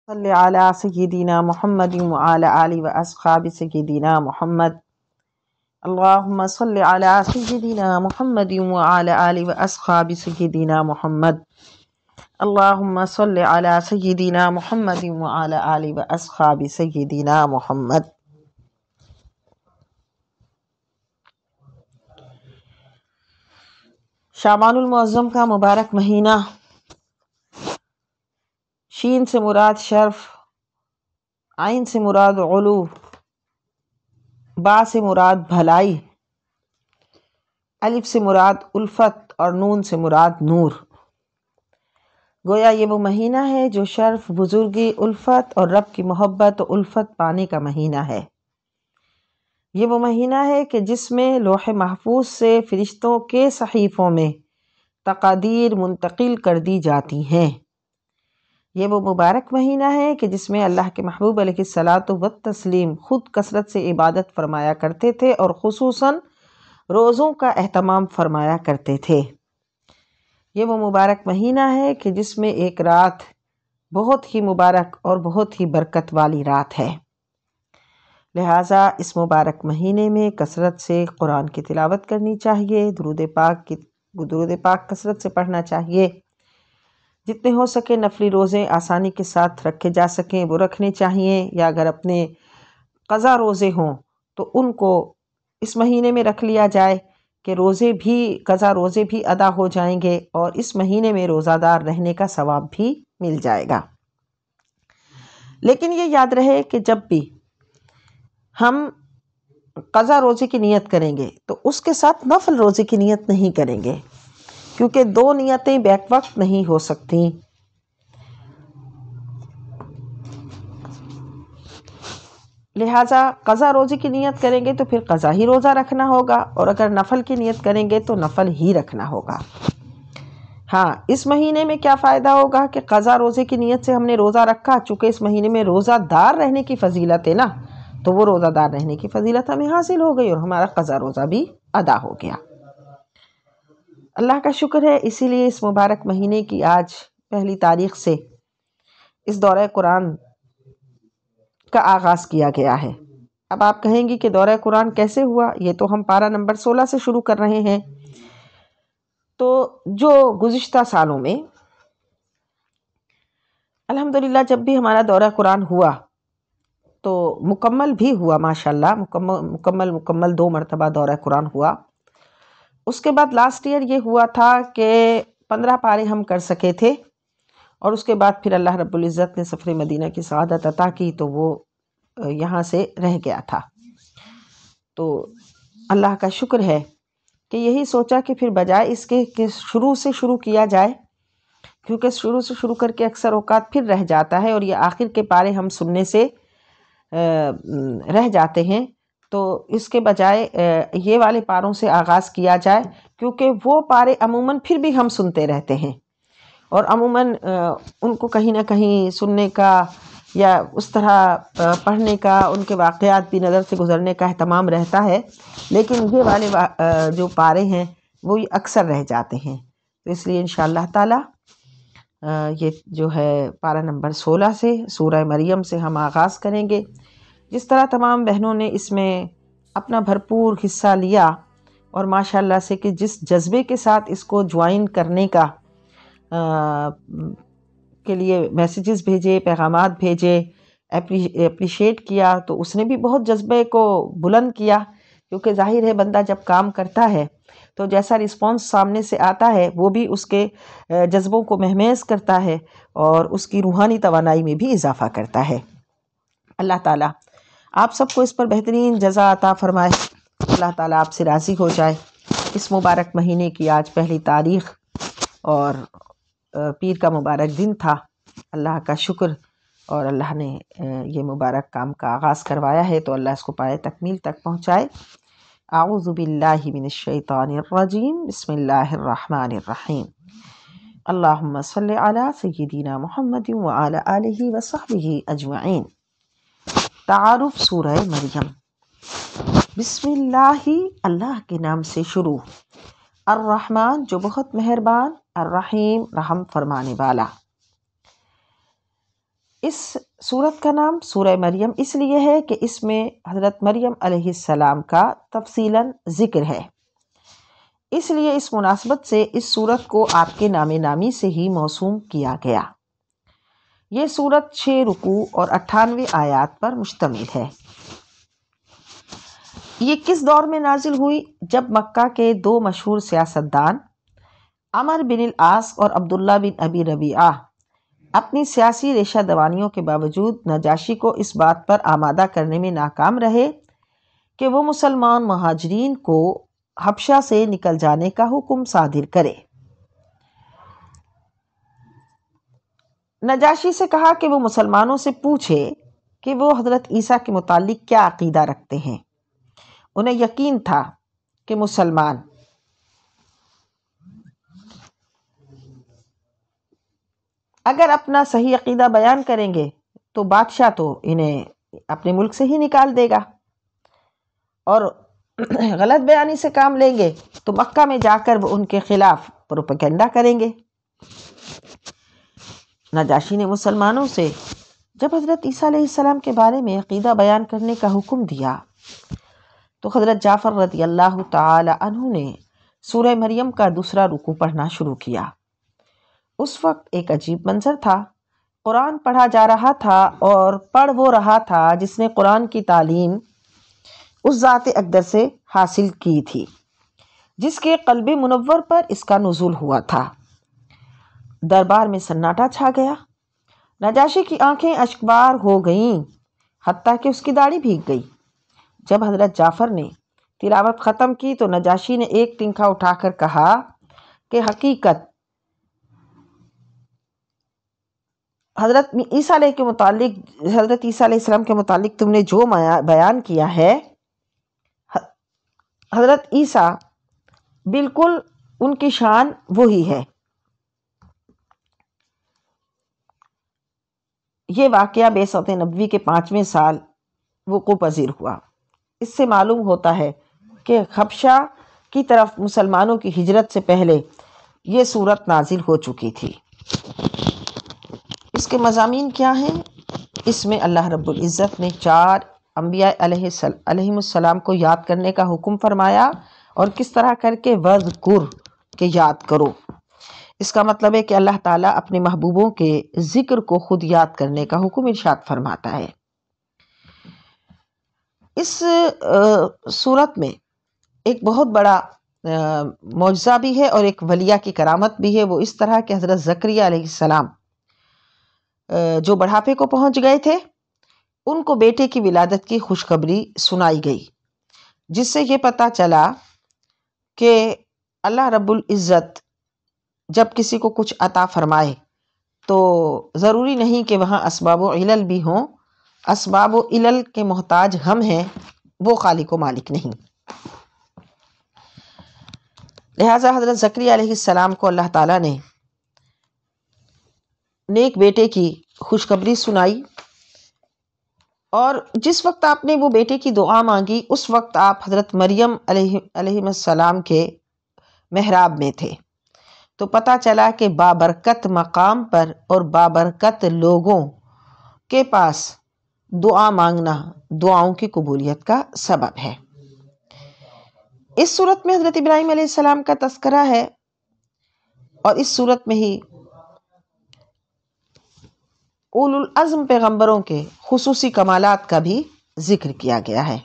صلی علی سیدنا محمد وعلی آلہ و اصحاب سیدنا محمد اللہم صلی علی سیدنا محمد وعلی آلہ و اصحاب سیدنا محمد اللہم صلی علی سیدنا محمد وعلی آلہ و اصحاب سیدنا محمد۔ شعبان المعظم کا مبارک مہینہ، شین سے مراد شرف، عین سے مراد علو، با سے مراد بھلائی، الف سے مراد الفت اور نون سے مراد نور۔ گویا یہ وہ مہینہ ہے جو شرف، بزرگی، الفت اور رب کی محبت و الفت پانے کا مہینہ ہے۔ یہ وہ مہینہ ہے کہ جس میں لوح محفوظ سے فرشتوں کے صحیفوں میں تقادیر منتقل کر دی جاتی ہیں۔ یہ وہ مبارک مہینہ ہے کہ جس میں اللہ کے محبوب علیہ الصلاۃ والتسلیم خود کثرت سے عبادت فرمایا کرتے تھے اور خصوصاً روزوں کا اہتمام فرمایا کرتے تھے۔ یہ وہ مبارک مہینہ ہے کہ جس میں ایک رات بہت ہی مبارک اور بہت ہی برکت والی رات ہے، لہٰذا اس مبارک مہینے میں کثرت سے قرآن کی تلاوت کرنی چاہیے، درود پاک کثرت سے پڑھنا چاہیے، جتنے ہو سکے نفلی روزے آسانی کے ساتھ رکھے جا سکیں وہ رکھنے چاہیے، یا اگر اپنے قضا روزے ہوں تو ان کو اس مہینے میں رکھ لیا جائے کہ قضا روزے بھی ادا ہو جائیں گے اور اس مہینے میں روزہ دار رہنے کا ثواب بھی مل جائے گا۔ لیکن یہ یاد رہے کہ جب بھی ہم قضا روزے کی نیت کریں گے تو اس کے ساتھ نفل روزے کی نیت نہیں کریں گے، کیونکہ دو نیتیں بیک وقت نہیں ہو سکتی۔ لہٰذا قضا روزے کی نیت کریں گے تو پھر قضا ہی روزہ رکھنا ہوگا، اور اگر نفل کی نیت کریں گے تو نفل ہی رکھنا ہوگا۔ ہاں، اس مہینے میں کیا فائدہ ہوگا کہ قضا روزے کی نیت سے ہم نے روزہ رکھا، چونکہ اس مہینے میں روزہ دار رہنے کی فضیلت ہے نا، تو وہ روزہ دار رہنے کی فضیلت ہمیں حاصل ہو گئی اور ہمارا قضا روزہ بھی ادا ہو گیا۔ اللہ کا شکر ہے، اسی لیے اس مبارک مہینے کی آج پہلی تاریخ سے اس دورہ قرآن کا آغاز کیا گیا ہے۔ اب آپ کہیں گی کہ دورہ قرآن کیسے ہوا؟ یہ تو ہم پارہ نمبر 16 سے شروع کر رہے ہیں۔ تو جو گزشتہ سالوں میں الحمدللہ جب بھی ہمارا دورہ قرآن ہوا تو مکمل بھی ہوا، ماشاءاللہ مکمل 2 مرتبہ دورہ قرآن ہوا۔ اس کے بعد لاسٹ ایئر یہ ہوا تھا کہ 15 پارے ہم کر سکے تھے، اور اس کے بعد پھر اللہ رب العزت نے سفر مدینہ کی سعادت عطا کی تو وہ یہاں سے رہ گیا تھا۔ تو اللہ کا شکر ہے کہ یہی سوچا کہ پھر بجائے اس کے کہ شروع سے شروع کیا جائے، کیونکہ شروع سے شروع کر کے اکثر اوقات پھر رہ جاتا ہے اور یہ آخر کے پارے ہم سننے سے رہ جاتے ہیں، تو اس کے بجائے یہ والے پاروں سے آغاز کیا جائے، کیونکہ وہ پارے عموماً پھر بھی ہم سنتے رہتے ہیں اور عموماً ان کو کہیں نہ کہیں سننے کا یا اس طرح پڑھنے کا، ان کے واقعات بھی نظر سے گزرنے کا اہتمام رہتا ہے، لیکن یہ والے جو پارے ہیں وہ اکثر رہ جاتے ہیں۔ تو اس لیے انشاءاللہ تعالی یہ جو ہے پارہ نمبر 16 سے سورہ مریم سے ہم آغاز کریں گے۔ جس طرح تمام بہنوں نے اس میں اپنا بھرپور حصہ لیا اور ماشاءاللہ سے کہ جس جذبے کے ساتھ اس کو جوائن کرنے کا کے لیے میسیجز بھیجے، پیغامات بھیجے، اپریشیٹ کیا، تو اس نے بھی بہت جذبے کو بلند کیا، کیونکہ ظاہر ہے بندہ جب کام کرتا ہے تو جیسا رسپانس سامنے سے آتا ہے وہ بھی اس کے جذبوں کو مہمیز کرتا ہے اور اس کی روحانی توانائی میں بھی اضافہ کرتا ہے۔ اللہ تعالیٰ آپ سب کو اس پر بہترین جزا عطا فرمائے، اللہ تعالیٰ آپ سے راضی ہو جائے۔ اس مبارک مہینے کی آج پہلی تاریخ اور پیر کا مبارک دن تھا، اللہ کا شکر، اور اللہ نے یہ مبارک کام کا آغاز کروایا ہے تو اللہ اس کو پائے تکمیل تک پہنچائے۔ اعوذ باللہ من الشیطان الرجیم، بسم اللہ الرحمن الرحیم، اللہم صلی علی سیدنا محمد وعلی آلہ وصحبہ اجمعین۔ تعارف سورہ مریم۔ بسم اللہ، اللہ کے نام سے شروع، الرحمن جو بہت مہربان، الرحیم رحم فرمانے والا۔ اس سورت کا نام سورہ مریم اس لیے ہے کہ اس میں حضرت مریم علیہ السلام کا تفصیلاً ذکر ہے، اس لیے اس مناسبت سے اس سورت کو آپ کے نام نامی سے ہی موسوم کیا گیا۔ یہ سورت 6 رکوع اور 98 آیات پر مشتمل ہے۔ یہ کس دور میں نازل ہوئی؟ جب مکہ کے 2 مشہور سیاستدان عمر بن العاص اور عبداللہ بن ابی ربیعہ اپنی سیاسی ریشہ دوانیوں کے باوجود نجاشی کو اس بات پر آمادہ کرنے میں ناکام رہے کہ وہ مسلمان مہاجرین کو حبشہ سے نکل جانے کا حکم صادر کرے۔ نجاشی سے کہا کہ وہ مسلمانوں سے پوچھے کہ وہ حضرت عیسیٰ کے متعلق کیا عقیدہ رکھتے ہیں۔ انہیں یقین تھا کہ مسلمان اگر اپنا صحیح عقیدہ بیان کریں گے تو بادشاہ تو انہیں اپنے ملک سے ہی نکال دے گا، اور غلط بیانی سے کام لیں گے تو مکہ میں جا کر وہ ان کے خلاف پروپیگنڈا کریں گے۔ نجاشی نے مسلمانوں سے جب حضرت عیسیٰ علیہ السلام کے بارے میں عقیدہ بیان کرنے کا حکم دیا تو حضرت جعفر رضی اللہ تعالی عنہ نے سورہ مریم کا 2 رکوع پڑھنا شروع کیا۔ اس وقت ایک عجیب منظر تھا۔ قرآن پڑھا جا رہا تھا اور پڑھ وہ رہا تھا جس نے قرآن کی تعلیم اس ذات اقدس سے حاصل کی تھی، جس کے قلب منور پر اس کا نزول ہوا تھا۔ دربار میں سناٹا چھا گیا۔ نجاشی کی آنکھیں اشکبار ہو گئیں، حتیٰ کہ اس کی داڑھی بھیگ گئی۔ جب حضرت جعفر نے تلاوت ختم کی تو نجاشی نے ایک تنکا اٹھا کر کہا کہ حقیقت حضرت عیسیٰ علیہ السلام کے متعلق تم نے جو بیان کیا ہے، حضرت عیسیٰ بالکل ان کی شان وہی ہے۔ یہ واقعہ بعثت نبوی کے 5ویں سال وقوع پذیر ہوا۔ اس سے معلوم ہوتا ہے کہ حبشہ کی طرف مسلمانوں کی ہجرت سے پہلے یہ سورت نازل ہو چکی تھی۔ اس کے مضامین کیا ہیں؟ اس میں اللہ رب العزت نے 4 انبیاء علیہم السلام کو یاد کرنے کا حکم فرمایا، اور کس طرح کر کے وَذْکُر کہ یاد کرو۔ اس کا مطلب ہے کہ اللہ تعالیٰ اپنے محبوبوں کے ذکر کو خود یاد کرنے کا حکم ارشاد فرماتا ہے۔ اس صورت میں ایک بہت بڑا معجزہ بھی ہے اور ایک ولیہ کی کرامت بھی ہے۔ وہ اس طرح کہ حضرت زکریا علیہ السلام جو بڑھاپے کو پہنچ گئے تھے، ان کو بیٹے کی ولادت کی خوشخبری سنائی گئی، جس سے یہ پتہ چلا کہ اللہ رب العزت جب کسی کو کچھ عطا فرمائے تو ضروری نہیں کہ وہاں اسباب و علل بھی ہوں۔ اسباب و علل کے محتاج ہم ہیں، وہ خالق و مالک نہیں۔ لہٰذا حضرت زکریا علیہ السلام کو اللہ تعالیٰ نے نیک بیٹے کی خوشخبری سنائی، اور جس وقت آپ نے وہ بیٹے کی دعا مانگی اس وقت آپ حضرت مریم علیہ السلام کے محراب میں تھے، تو پتہ چلا کہ بابرکت مقام پر اور بابرکت لوگوں کے پاس دعا مانگنا دعاؤں کی قبولیت کا سبب ہے۔ اس صورت میں حضرت ابراہیم علیہ السلام کا تذکرہ ہے، اور اس صورت میں ہی اولو العزم پیغمبروں کے خصوصی کمالات کا بھی ذکر کیا گیا ہے،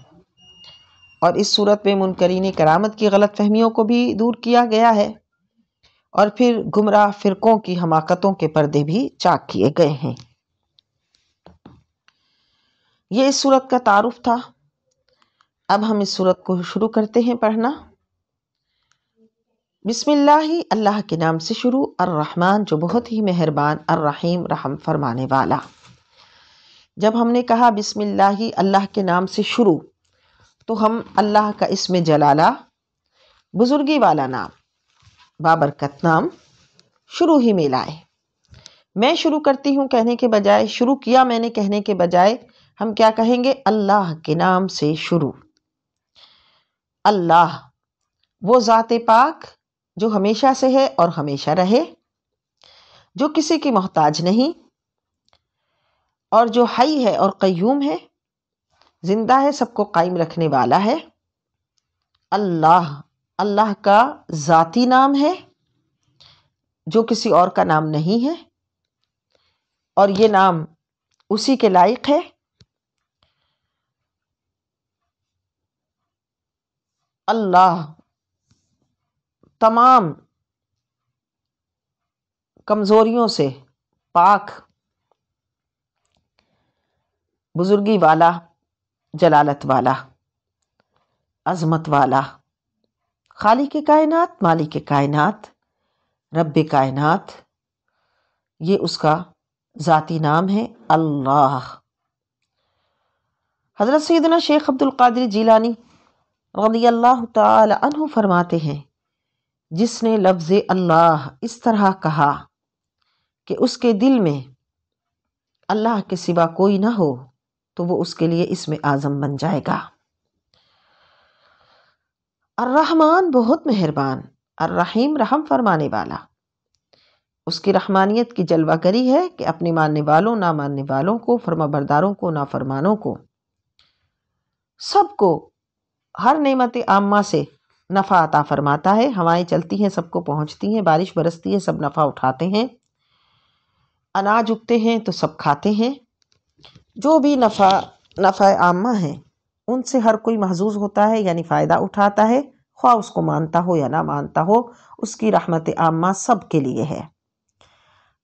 اور اس صورت میں منکرین کرامت کی غلط فہمیوں کو بھی دور کیا گیا ہے، اور پھر گمراہ فرقوں کی حماقتوں کے پردے بھی چاک کیے گئے ہیں۔ یہ اس صورت کا تعارف تھا۔ اب ہم اس صورت کو شروع کرتے ہیں پڑھنا۔ بسم اللہ، اللہ کے نام سے شروع، الرحمن جو بہت ہی مہربان، الرحیم رحم فرمانے والا۔ جب ہم نے کہا بسم اللہ، اللہ کے نام سے شروع، تو ہم اللہ کا اسم جلالہ، بزرگی والا نام، بابرکت نام شروع ہی میں لائے۔ میں شروع کرتی ہوں کہنے کے بجائے، شروع کیا میں نے کہنے کے بجائے ہم کیا کہیں گے؟ اللہ کے نام سے شروع۔ اللہ وہ ذات پاک جو ہمیشہ سے ہے اور ہمیشہ رہے، جو کسی کی محتاج نہیں، اور جو حی ہے اور قیوم ہے، زندہ ہے، سب کو قائم رکھنے والا ہے۔ اللہ، اللہ کا ذاتی نام ہے جو کسی اور کا نام نہیں ہے، اور یہ نام اسی کے لائق ہے۔ اللہ تمام کمزوریوں سے پاک، بزرگی والا، جلالت والا، عظمت والا، خالق کائنات، مالک کائنات، رب کائنات، یہ اس کا ذاتی نام ہے اللہ۔ حضرت سیدنا شیخ عبد القادر جیلانی رضی اللہ تعالی عنہ فرماتے ہیں، جس نے لفظ اللہ اس طرح کہا کہ اس کے دل میں اللہ کے سوا کوئی نہ ہو، تو وہ اس کے لیے اسم اعظم بن جائے گا۔ الرحمن بہت مہربان، الرحیم رحم فرمانے والا۔ اس کی رحمانیت کی جلوہ گری ہے کہ اپنے ماننے والوں، نہ ماننے والوں کو، فرما برداروں کو، نافرمانوں کو، سب کو ہر نعمت عامہ سے نفع عطا فرماتا ہے۔ ہوائیں چلتی ہیں، سب کو پہنچتی ہیں، بارش برستی ہے، سب نفع اٹھاتے ہیں، اناج اگتے ہیں تو سب کھاتے ہیں۔ جو بھی نفع عامہ ہے ان سے ہر کوئی محظوظ ہوتا ہے، یعنی فائدہ اٹھاتا ہے، خواہ اس کو مانتا ہو یا نہ مانتا ہو، اس کی رحمت عامہ سب کے لیے ہے۔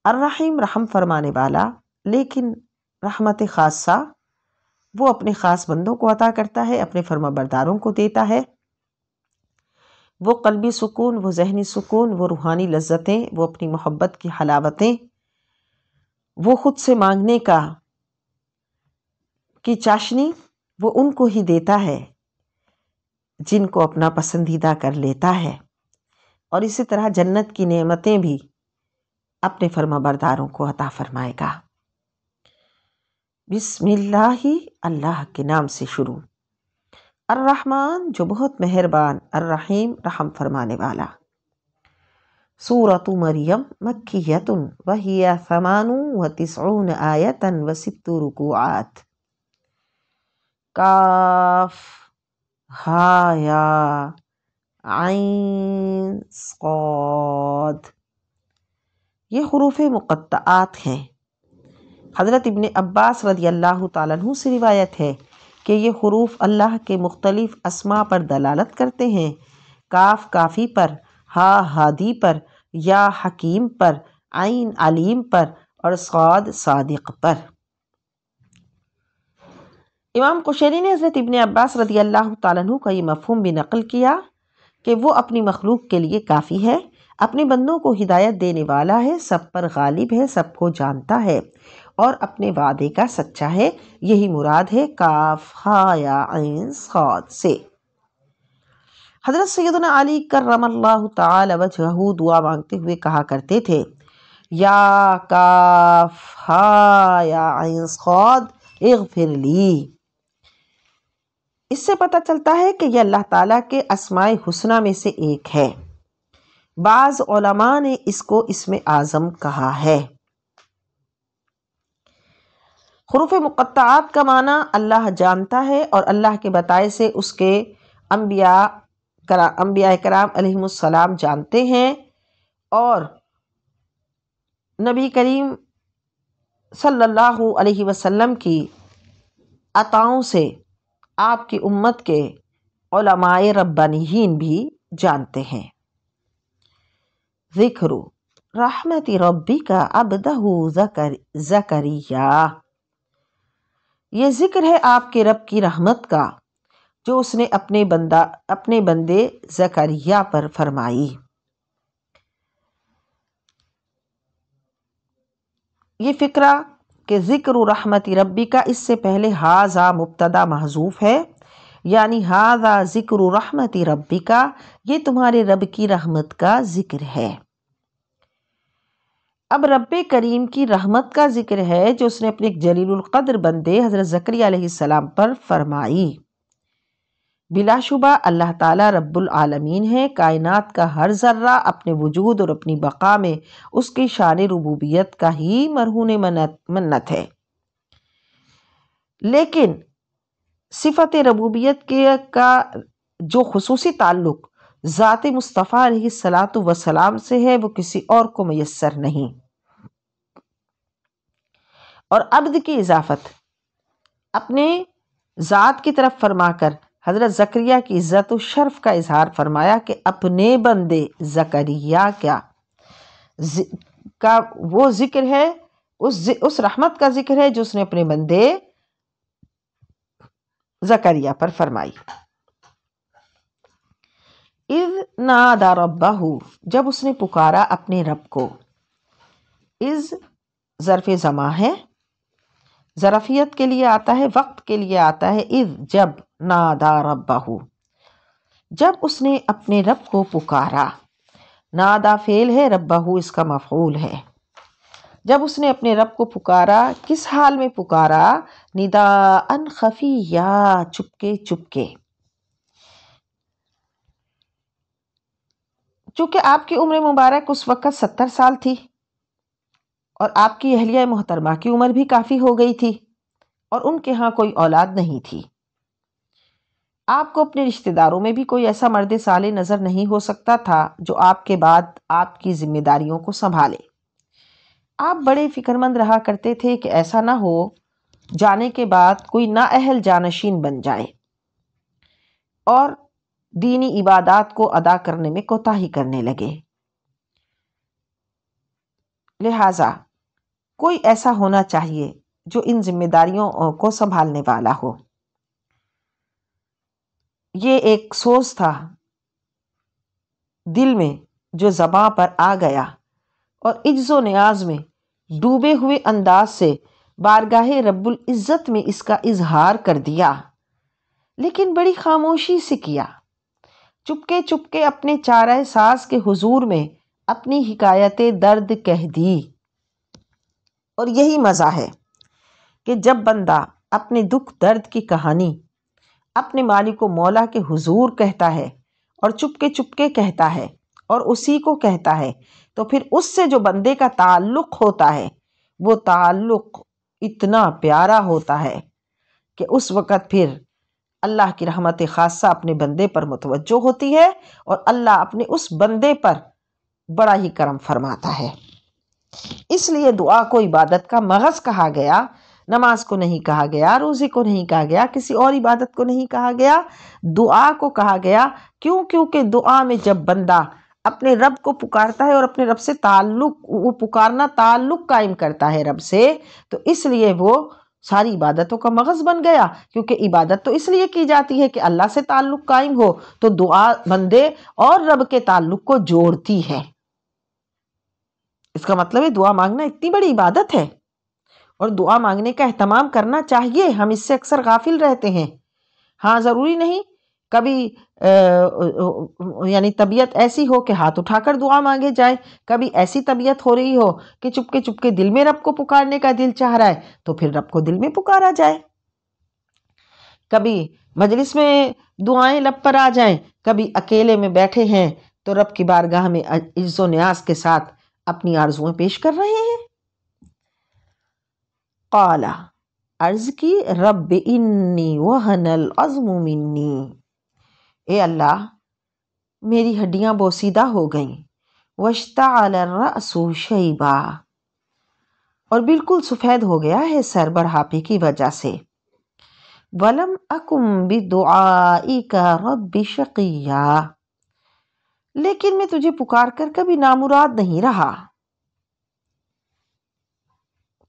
الرحیم رحم فرمانے والا، لیکن رحمت خاصہ وہ اپنے خاص بندوں کو عطا کرتا ہے، اپنے فرما برداروں کو دیتا ہے۔ وہ قلبی سکون، وہ ذہنی سکون، وہ روحانی لذتیں، وہ اپنی محبت کی حلاوتیں، وہ خود سے مانگنے کی چاشنی، وہ ان کو ہی دیتا ہے جن کو اپنا پسندیدہ کر لیتا ہے۔ اور اسی طرح جنت کی نعمتیں بھی اپنے فرما برداروں کو عطا فرمائے گا۔ بسم اللہ، اللہ کے نام سے شروع۔ الرحمن جو بہت مہربان، الرحیم رحم فرمانے والا۔ سورۃ مریم مکیۃ وہی 98 آیۃ و6 رکوعات۔ کاف ہا یا عین صاد، یہ حروف مقطعات ہیں۔ حضرت ابن عباس رضی اللہ تعالیٰ عنہ سے روایت ہے کہ یہ حروف اللہ کے مختلف اسماء پر دلالت کرتے ہیں۔ کاف کافی پر، ہا ہادی پر، یا حکیم پر، عین علیم پر، اور صاد صادق پر۔ امام قشیری نے حضرت ابن عباس رضی اللہ تعالیٰ عنہ کا یہ مفہوم بھی نقل کیا کہ وہ اپنی مخلوق کے لیے کافی ہے، اپنے بندوں کو ہدایت دینے والا ہے، سب پر غالب ہے، سب کو جانتا ہے، اور اپنے وعدے کا سچا ہے۔ یہی مراد ہے کاف ہا یا عین صاد سے۔ حضرت سیدنا علی کرم اللہ تعالی وجہہ دعا مانگتے ہوئے کہا کرتے تھے، یا کاف ہا یا عین صاد اغفر لی۔ اس سے پتہ چلتا ہے کہ یہ اللہ تعالیٰ کے اسماء حسنہ میں سے ایک ہے۔ بعض علماء نے اس کو اسم اعظم کہا ہے۔ حروف مقطعات کا معنی اللہ جانتا ہے، اور اللہ کے بتائے سے اس کے انبیاء کرام علیہم السلام جانتے ہیں، اور نبی کریم صلی اللہ علیہ وسلم کی عطاؤں سے آپ کی امت کے علماء ربانیین بھی جانتے ہیں۔ ذکر رحمت ربک عبدہ زکریا، یہ ذکر ہے آپ کے رب کی رحمت کا جو اس نے اپنے بندے زکریا پر فرمائی۔ یہ فقرہ کہ ذکر رحمت ربی کا، اس سے پہلے ہاذا مبتدا محذوف ہے، یعنی ہاذا ذکر رحمت ربی کا، یہ تمہارے رب کی رحمت کا ذکر ہے۔ اب رب کریم کی رحمت کا ذکر ہے جو اس نے اپنے ایک جلیل القدر بندے حضرت زکریا علیہ السلام پر فرمائی۔ بلا شبہ اللہ تعالیٰ رب العالمین ہے، کائنات کا ہر ذرہ اپنے وجود اور اپنی بقا میں اس کی شان ربوبیت کا ہی مرہون منت ہے۔ لیکن صفت ربوبیت کا جو خصوصی تعلق ذات مصطفیٰ علیہ الصلاۃ والسلام سے ہے وہ کسی اور کو میسر نہیں۔ اور عبد کی اضافت اپنے ذات کی طرف فرما کر حضرت زکریا کی عزت و شرف کا اظہار فرمایا کہ اپنے بندے زکریا کا وہ ذکر ہے، اس رحمت کا ذکر ہے جو اس نے اپنے بندے زکریا پر فرمائی۔ اذ نادى ربہ، جب اس نے پکارا اپنے رب کو۔ اذ ظرف زماں ہے، ظرفیت کے لیے آتا ہے، وقت کے لیے آتا ہے۔ اذ جب، نادى ربہ جب اس نے اپنے رب کو پکارا۔ نادا فعل ہے، ربہ اس کا مفعول ہے۔ جب اس نے اپنے رب کو پکارا، کس حال میں پکارا؟ نداء خفیہ، چپکے چپکے۔ چونکہ آپ کی عمر مبارک اس وقت 70 سال تھی اور آپ کی اہلیہ محترمہ کی عمر بھی کافی ہو گئی تھی اور ان کے ہاں کوئی اولاد نہیں تھی۔ آپ کو اپنے رشتہ داروں میں بھی کوئی ایسا مرد صالح نظر نہیں ہو سکتا تھا جو آپ کے بعد آپ کی ذمہ داریوں کو سنبھالے۔ آپ بڑے فکر مند رہا کرتے تھے کہ ایسا نہ ہو جانے کے بعد کوئی نااہل جانشین بن جائے اور دینی عبادات کو ادا کرنے میں کوتاہی کرنے لگے، لہٰذا کوئی ایسا ہونا چاہیے جو ان ذمہ داریوں کو سنبھالنے والا ہو۔ یہ ایک سوز تھا دل میں جو زباں پر آ گیا اور عجز و نیاز میں ڈوبے ہوئے انداز سے بارگاہ رب العزت میں اس کا اظہار کر دیا، لیکن بڑی خاموشی سے کیا، چپکے چپکے اپنے چارہ ساز کے حضور میں اپنی حکایت درد کہہ دی۔ اور یہی مزہ ہے کہ جب بندہ اپنے دکھ درد کی کہانی اپنے مالک و مولا کے حضور کہتا ہے اور چپکے چپکے کہتا ہے اور اسی کو کہتا ہے، تو پھر اس سے جو بندے کا تعلق ہوتا ہے وہ تعلق اتنا پیارا ہوتا ہے کہ اس وقت پھر اللہ کی رحمت خاصہ اپنے بندے پر متوجہ ہوتی ہے اور اللہ اپنے اس بندے پر بڑا ہی کرم فرماتا ہے۔ اس لیے دعا کو عبادت کا مغز کہا گیا، نماز کو نہیں کہا گیا، روزے کو نہیں کہا گیا، کسی اور عبادت کو نہیں کہا گیا، دعا کو کہا گیا۔ کیونکہ دعا میں جب بندہ اپنے رب کو پکارتا ہے اور اپنے رب سے وہ پکارنا تعلق قائم کرتا ہے رب سے، تو اس لیے وہ ساری عبادتوں کا مغز بن گیا، کیونکہ عبادت تو اس لیے کی جاتی ہے کہ اللہ سے تعلق قائم ہو، تو دعا بندے اور رب کے تعلق کو جوڑتی ہے۔ اس کا مطلب ہے دعا مانگنا اتنی بڑی عبادت ہے اور دعا مانگنے کا اہتمام کرنا چاہیے، ہم اس سے اکثر غافل رہتے ہیں۔ ہاں ضروری نہیں کبھی یعنی طبیعت ایسی ہو کہ ہاتھ اٹھا کر دعا مانگے جائے، کبھی ایسی طبیعت ہو رہی ہو کہ چپکے چپکے دل میں رب کو پکارنے کا دل چاہ رہا ہے تو پھر رب کو دل میں پکارا جائے، کبھی مجلس میں دعائیں لب پر آ جائیں، کبھی اکیلے میں بیٹھے ہیں تو رب کی بارگاہ میں عجز و نیاز کے ساتھ اپنی آرزویں پیش کر رہے ہیں۔ قال، عرض کی، رب انی وہن العظم منی، اے اللہ میری ہڈیاں بوسیدہ ہو گئیں، واشتعل الرأس شیبا، اور بالکل سفید ہو گیا ہے سر بڑھاپے کی وجہ سے، ولم اکن بدعائک رب شقیا، لیکن میں تجھے پکار کر کبھی نامراد نہیں رہا،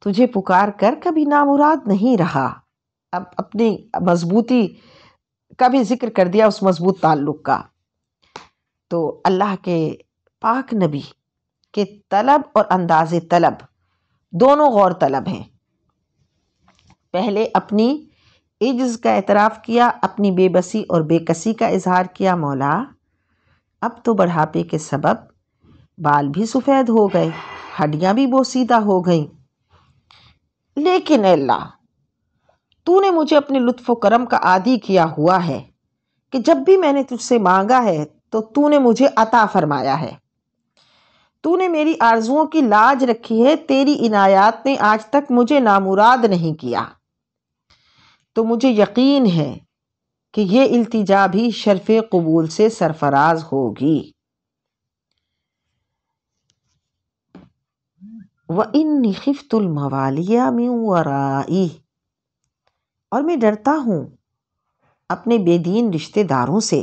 تجھے پکار کر کبھی نامراد نہیں رہا۔ اب اپنی مضبوطی کا بھی ذکر کر دیا، اس مضبوط تعلق کا۔ تو اللہ کے پاک نبی کے طلب اور انداز طلب دونوں غور طلب ہیں۔ پہلے اپنی عجز کا اعتراف کیا، اپنی بے بسی اور بے کسی کا اظہار کیا، مولا اب تو بڑھاپے کے سبب بال بھی سفید ہو گئے، ہڈیاں بھی بوسیدہ ہو گئیں، لیکن اے اللہ تو نے مجھے اپنے لطف و کرم کا عادی کیا ہوا ہے کہ جب بھی میں نے تجھ سے مانگا ہے تو تو نے مجھے عطا فرمایا ہے، تو نے میری آرزوؤں کی لاج رکھی ہے، تیری عنایات نے آج تک مجھے نامراد نہیں کیا۔ تو مجھے یقین ہے کہ یہ التجا بھی شرف قبول سے سرفراز ہوگی۔ وَإِنِّي خِفْتُ الْمَوَالِيَ مِنْ وَرَائِي، اور میں ڈرتا ہوں اپنے بے دین رشتہ داروں سے۔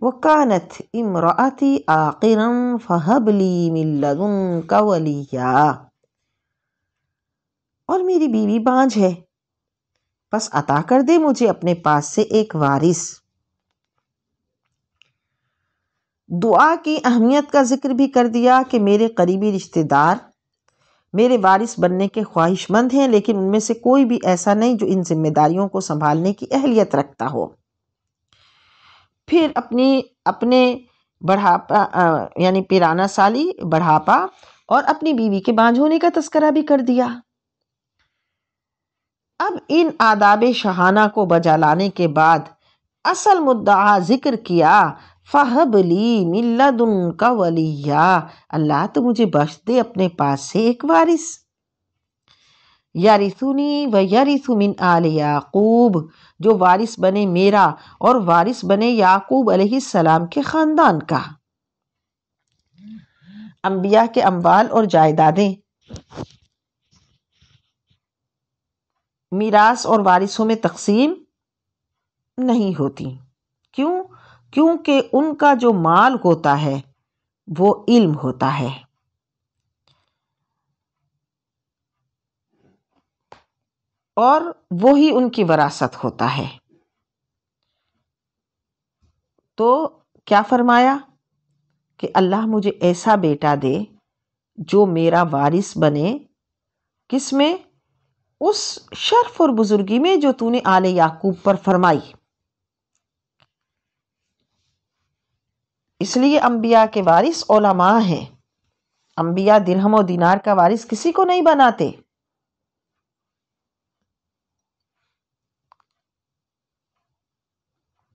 وَكَانَتْ امْرَأَتِي عَاقِرًا فَهَبْ لِي مِن لَّدُنكَ وَلِيًّا، اور میری بیوی بانجھ ہے، پس عطا کر دے مجھے اپنے پاس سے ایک وارث۔ دعا کی اہمیت کا ذکر بھی کر دیا کہ میرے قریبی رشتہ دار میرے وارث بننے کے خواہش مند ہیں، لیکن ان میں سے کوئی بھی ایسا نہیں جو ان ذمہ داریوں کو سنبھالنے کی اہلیت رکھتا ہو۔ پھر اپنے بڑھاپا یعنی پیرانہ سالی، بڑھاپا اور اپنی بیوی کے بانجھ ہونے کا تذکرہ بھی کر دیا۔ اب ان آداب شاہانہ کو بجا لانے کے بعد اصل مدعا ذکر کیا، فَهَبْ لِي مِن لَّدُنكَ وَلِيًّا، اللہ تو مجھے بخش دے اپنے پاس سے ایک وارث، یَرِثُنِی وَیَرِثُ مِنْ آلِ یعقوب، جو وارث بنے میرا اور وارث بنے یعقوب علیہ السلام کے خاندان کا۔ انبیاء کے اموال اور جائیدادیں میراث اور وارثوں میں تقسیم نہیں ہوتی۔ کیوں؟ کیونکہ ان کا جو مال ہوتا ہے وہ علم ہوتا ہے، اور وہی ان کی وراثت ہوتا ہے۔ تو کیا فرمایا کہ اللہ مجھے ایسا بیٹا دے جو میرا وارث بنے، کس میں؟ اس شرف اور بزرگی میں جو تو نے آل یعقوب پر فرمائی۔ اس لیے انبیاء کے وارث علماء ہیں۔ انبیاء درہم و دینار کا وارث کسی کو نہیں بناتے۔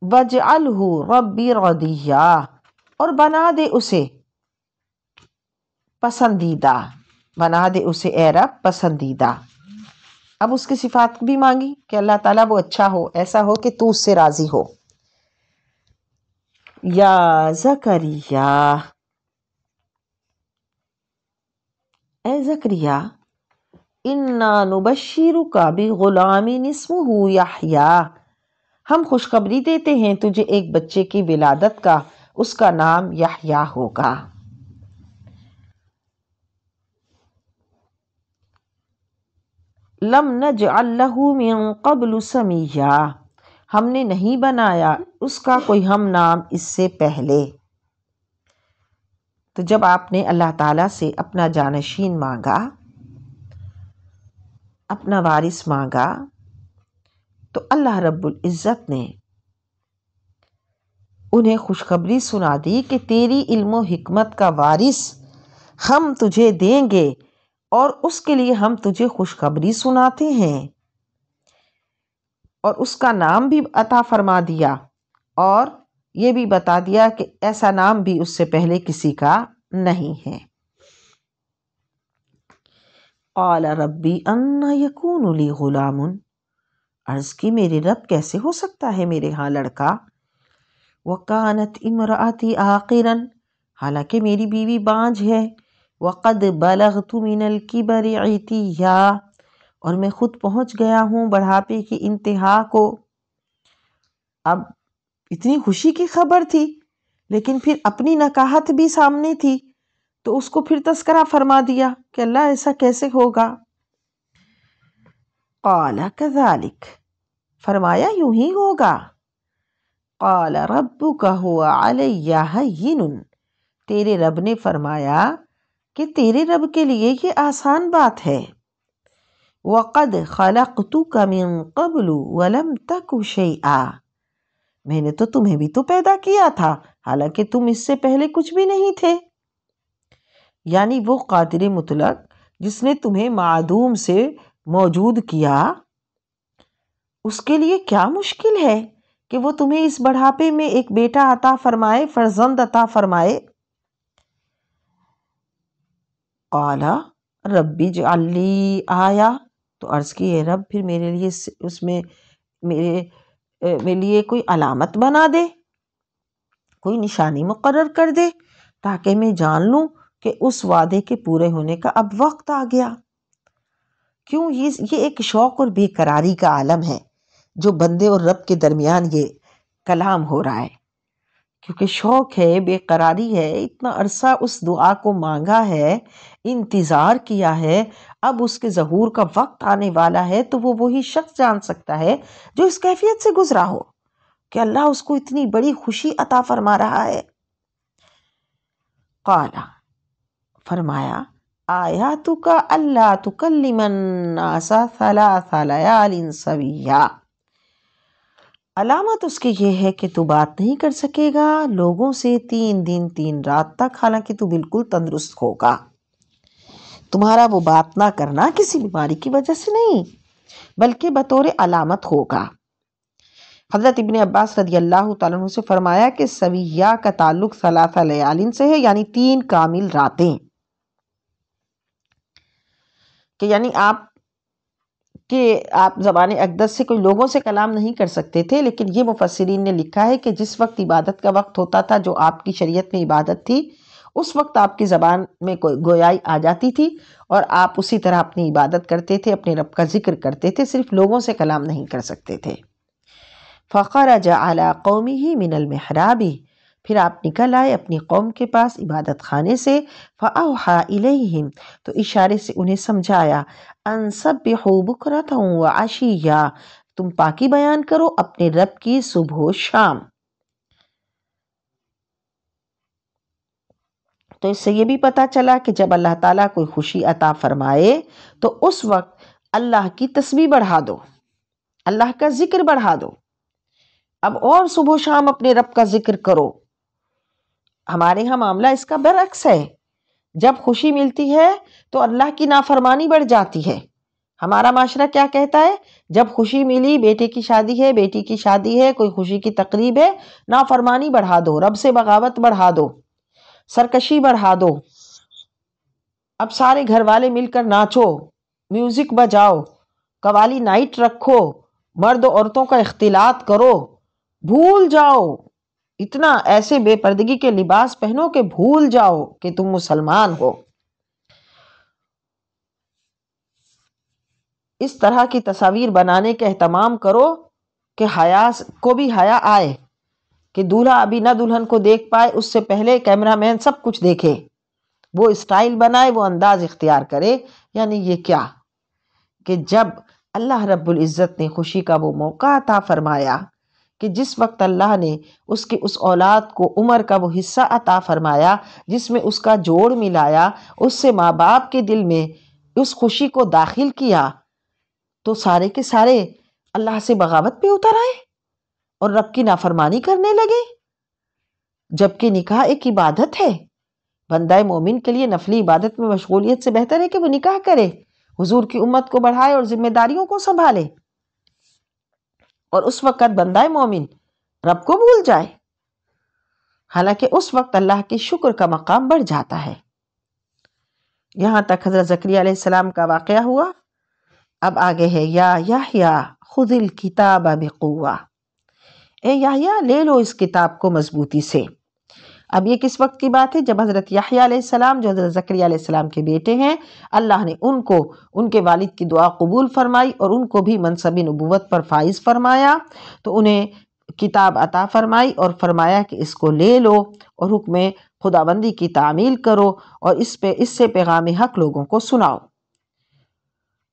وَاجْعَلْهُ رَبِّي رَضِيًّا، اور بنا دے اسے پسندیدہ، بنا دے اسے اے رب پسندیدہ۔ اب اس کی صفات بھی مانگی کہ اللہ تعالیٰ وہ اچھا ہو، ایسا ہو کہ تو اس سے راضی ہو۔ یا زکریا، اے زکریا، انا نبشرک بغلام اسمہ یحییٰ، ہم خوشخبری دیتے ہیں تجھے ایک بچے کی ولادت کا، اس کا نام یحییٰ ہوگا۔ لم نجعل لہ من قبل سمیہ، ہم نے نہیں بنایا اس کا کوئی ہم نام اس سے پہلے۔ تو جب آپ نے اللہ تعالیٰ سے اپنا جانشین مانگا، اپنا وارث مانگا، تو اللہ رب العزت نے انہیں خوشخبری سنا دی کہ تیری علم و حکمت کا وارث ہم تجھے دیں گے، اور اس کے لیے ہم تجھے خوشخبری سناتے ہیں، اور اس کا نام بھی عطا فرما دیا، اور یہ بھی بتا دیا کہ ایسا نام بھی اس سے پہلے کسی کا نہیں ہے۔ قال ربی انا یکون لی غلام، عرض کی میرے رب کیسے ہو سکتا ہے میرے ہاں لڑکا؟ وکانت امراتی عاقرا، حالانکہ میری بیوی بانجھ ہے۔ وقد بلغت من الکبر عتیا، اور میں خود پہنچ گیا ہوں بڑھاپے کی انتہا کو۔ اب اتنی خوشی کی خبر تھی، لیکن پھر اپنی نکاحت بھی سامنے تھی، تو اس کو پھر تذکرہ فرما دیا کہ اللہ ایسا کیسے ہوگا۔ قال کذالک، فرمایا یوں ہی ہوگا۔ قال ربک هو علی ہین، تیرے رب نے فرمایا کہ تیرے رب کے لیے یہ آسان بات ہے۔ وقد خلقتک من قبل ولم تک شیئا، میں نے تو تمہیں بھی تو پیدا کیا تھا، حالانکہ تم اس سے پہلے کچھ بھی نہیں تھے۔ یعنی وہ قادر مطلق جس نے تمہیں معدوم سے موجود کیا، اس کے لیے کیا مشکل ہے کہ وہ تمہیں اس بڑھاپے میں ایک بیٹا عطا فرمائے، فرزند عطا فرمائے۔ قال رب اجعل لی آیہ، تو عرض کی اے رب پھر میرے لیے اس میں میرے لیے کوئی علامت بنا دے، کوئی نشانی مقرر کر دے تاکہ میں جان لوں کہ اس وعدے کے پورے ہونے کا اب وقت آ گیا۔ کیوں؟ یہ ایک شوق اور بے قراری کا عالم ہے جو بندے اور رب کے درمیان یہ کلام ہو رہا ہے، کیونکہ شوق ہے، بے قراری ہے، اتنا عرصہ اس دعا کو مانگا ہے، انتظار کیا ہے، اب اس کے ظہور کا وقت آنے والا ہے، تو وہ وہی شخص جان سکتا ہے جو اس کیفیت سے گزرا ہو کہ اللہ اس کو اتنی بڑی خوشی عطا فرما رہا ہے۔ قال، فرمایا، آیاتک اللہ تکلم الناس ثلاث لیال سویا، علامت اس کی یہ ہے کہ تو بات نہیں کر سکے گا لوگوں سے 3 دن 3 رات تک، حالانکہ تو بالکل تندرست ہوگا۔ تمہارا وہ بات نہ کرنا کسی بیماری کی وجہ سے نہیں، بلکہ بطور علامت ہوگا۔ حضرت ابن عباس رضی اللہ تعالیٰ عنہ سے فرمایا کہ سویہ کا تعلق 3 لیال سے ہے، یعنی 3 کامل راتیں، کہ یعنی آپ زبان اقدس سے کوئی لوگوں سے کلام نہیں کر سکتے تھے، لیکن یہ مفسرین نے لکھا ہے کہ جس وقت عبادت کا وقت ہوتا تھا، جو آپ کی شریعت میں عبادت تھی، اس وقت آپ کی زبان میں کوئی گویائی آ جاتی تھی اور آپ اسی طرح اپنی عبادت کرتے تھے، اپنے رب کا ذکر کرتے تھے، صرف لوگوں سے کلام نہیں کر سکتے تھے۔ فخرج علی قومہ من المحراب، پھر آپ نکل آئے اپنی قوم کے پاس عبادت خانے سے، فاوحی الیہم، تو اشارے سے انہیں سمجھایا، ان سبحوا بکرۃ وعشیا، تم پاکی بیان کرو اپنے رب کی صبح و شام۔ تو اس سے یہ بھی پتا چلا کہ جب اللہ تعالیٰ کوئی خوشی عطا فرمائے تو اس وقت اللہ کی تسبیح بڑھا دو، اللہ کا ذکر بڑھا دو، اب اور صبح و شام اپنے رب کا ذکر کرو۔ ہمارے ہاں معاملہ اس کا برعکس ہے، جب خوشی ملتی ہے تو اللہ کی نافرمانی بڑھ جاتی ہے۔ ہمارا معاشرہ کیا کہتا ہے؟ جب خوشی ملی، بیٹے کی شادی ہے، بیٹی کی شادی ہے، کوئی خوشی کی تقریب ہے، نافرمانی بڑھا دو، رب سے بغاوت بڑھا دو، سرکشی بڑھا دو، اب سارے گھر والے مل کر ناچو، میوزک بجاؤ، قوالی نائٹ رکھو، مرد و عورتوں کا اختلاط کرو، بھول جاؤ، اتنا ایسے بے پردگی کے لباس پہنو کہ بھول جاؤ کہ تم مسلمان ہو۔ اس طرح کی تصاویر بنانے کا اہتمام کرو کہ حیا کو بھی حیا آئے، کہ دولہا ابھی نہ دلہن کو دیکھ پائے، اس سے پہلے کیمرہ مین سب کچھ دیکھے، وہ اسٹائل بنائے، وہ انداز اختیار کرے۔ یعنی یہ کیا کہ جب اللہ رب العزت نے خوشی کا وہ موقع عطا فرمایا کہ جس وقت اللہ نے اس کی اس اولاد کو عمر کا وہ حصہ عطا فرمایا جس میں اس کا جوڑ ملایا، اس سے ماں باپ کے دل میں اس خوشی کو داخل کیا، تو سارے کے سارے اللہ سے بغاوت پہ اتر آئے اور رب کی نافرمانی کرنے لگے، جبکہ نکاح ایک عبادت ہے۔ بندہ مومن کے لیے نفلی عبادت میں مشغولیت سے بہتر ہے کہ وہ نکاح کرے، حضور کی امت کو بڑھائے اور ذمہ داریوں کو سنبھالے، اور اس وقت بندہ مومن رب کو بھول جائے، حالانکہ اس وقت اللہ کے شکر کا مقام بڑھ جاتا ہے۔ یہاں تک حضرت زکریا علیہ السلام کا واقعہ ہوا۔ اب آگے ہے، یا یحییٰ خذ الکتاب بقوہ، اے یحییٰ لے لو اس کتاب کو مضبوطی سے۔ اب یہ کس وقت کی بات ہے؟ جب حضرت یحییٰ علیہ السلام جو حضرت زکریا علیہ السلام کے بیٹے ہیں، اللہ نے ان کو ان کے والد کی دعا قبول فرمائی اور ان کو بھی منصب نبوت پر فائز فرمایا، تو انہیں کتاب عطا فرمائی اور فرمایا کہ اس کو لے لو اور حکم خداوندی کی تعمیل کرو اور اس سے پیغام حق لوگوں کو سناؤ۔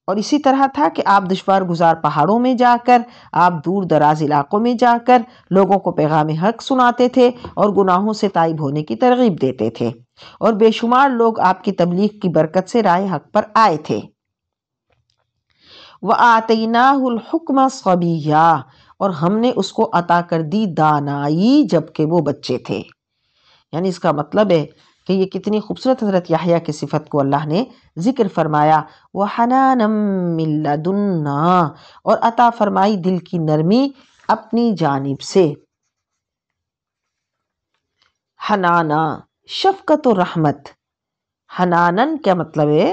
اور اسی طرح تھا کہ آپ دشوار گزار پہاڑوں میں جا کر، آپ دور دراز علاقوں میں جا کر لوگوں کو پیغام حق سناتے تھے اور گناہوں سے تائب ہونے کی ترغیب دیتے تھے، اور بے شمار لوگ آپ کی تبلیغ کی برکت سے راہ حق پر آئے تھے۔ وَآتَيْنَاهُ الْحُكْمَ صَبِيًّا، اور ہم نے اس کو عطا کر دی دانائی جبکہ وہ بچے تھے۔ یعنی اس کا مطلب ہے کہ یہ کتنی خوبصورت حضرت یحییٰ کی صفت کو اللہ نے ذکر فرمایا، وَحَنَانًا مِّن لَدُنَّا، اور عطا فرمائی دل کی نرمی اپنی جانب سے۔ حنانا شفقت و رحمت، حنانن کیا مطلب ہے؟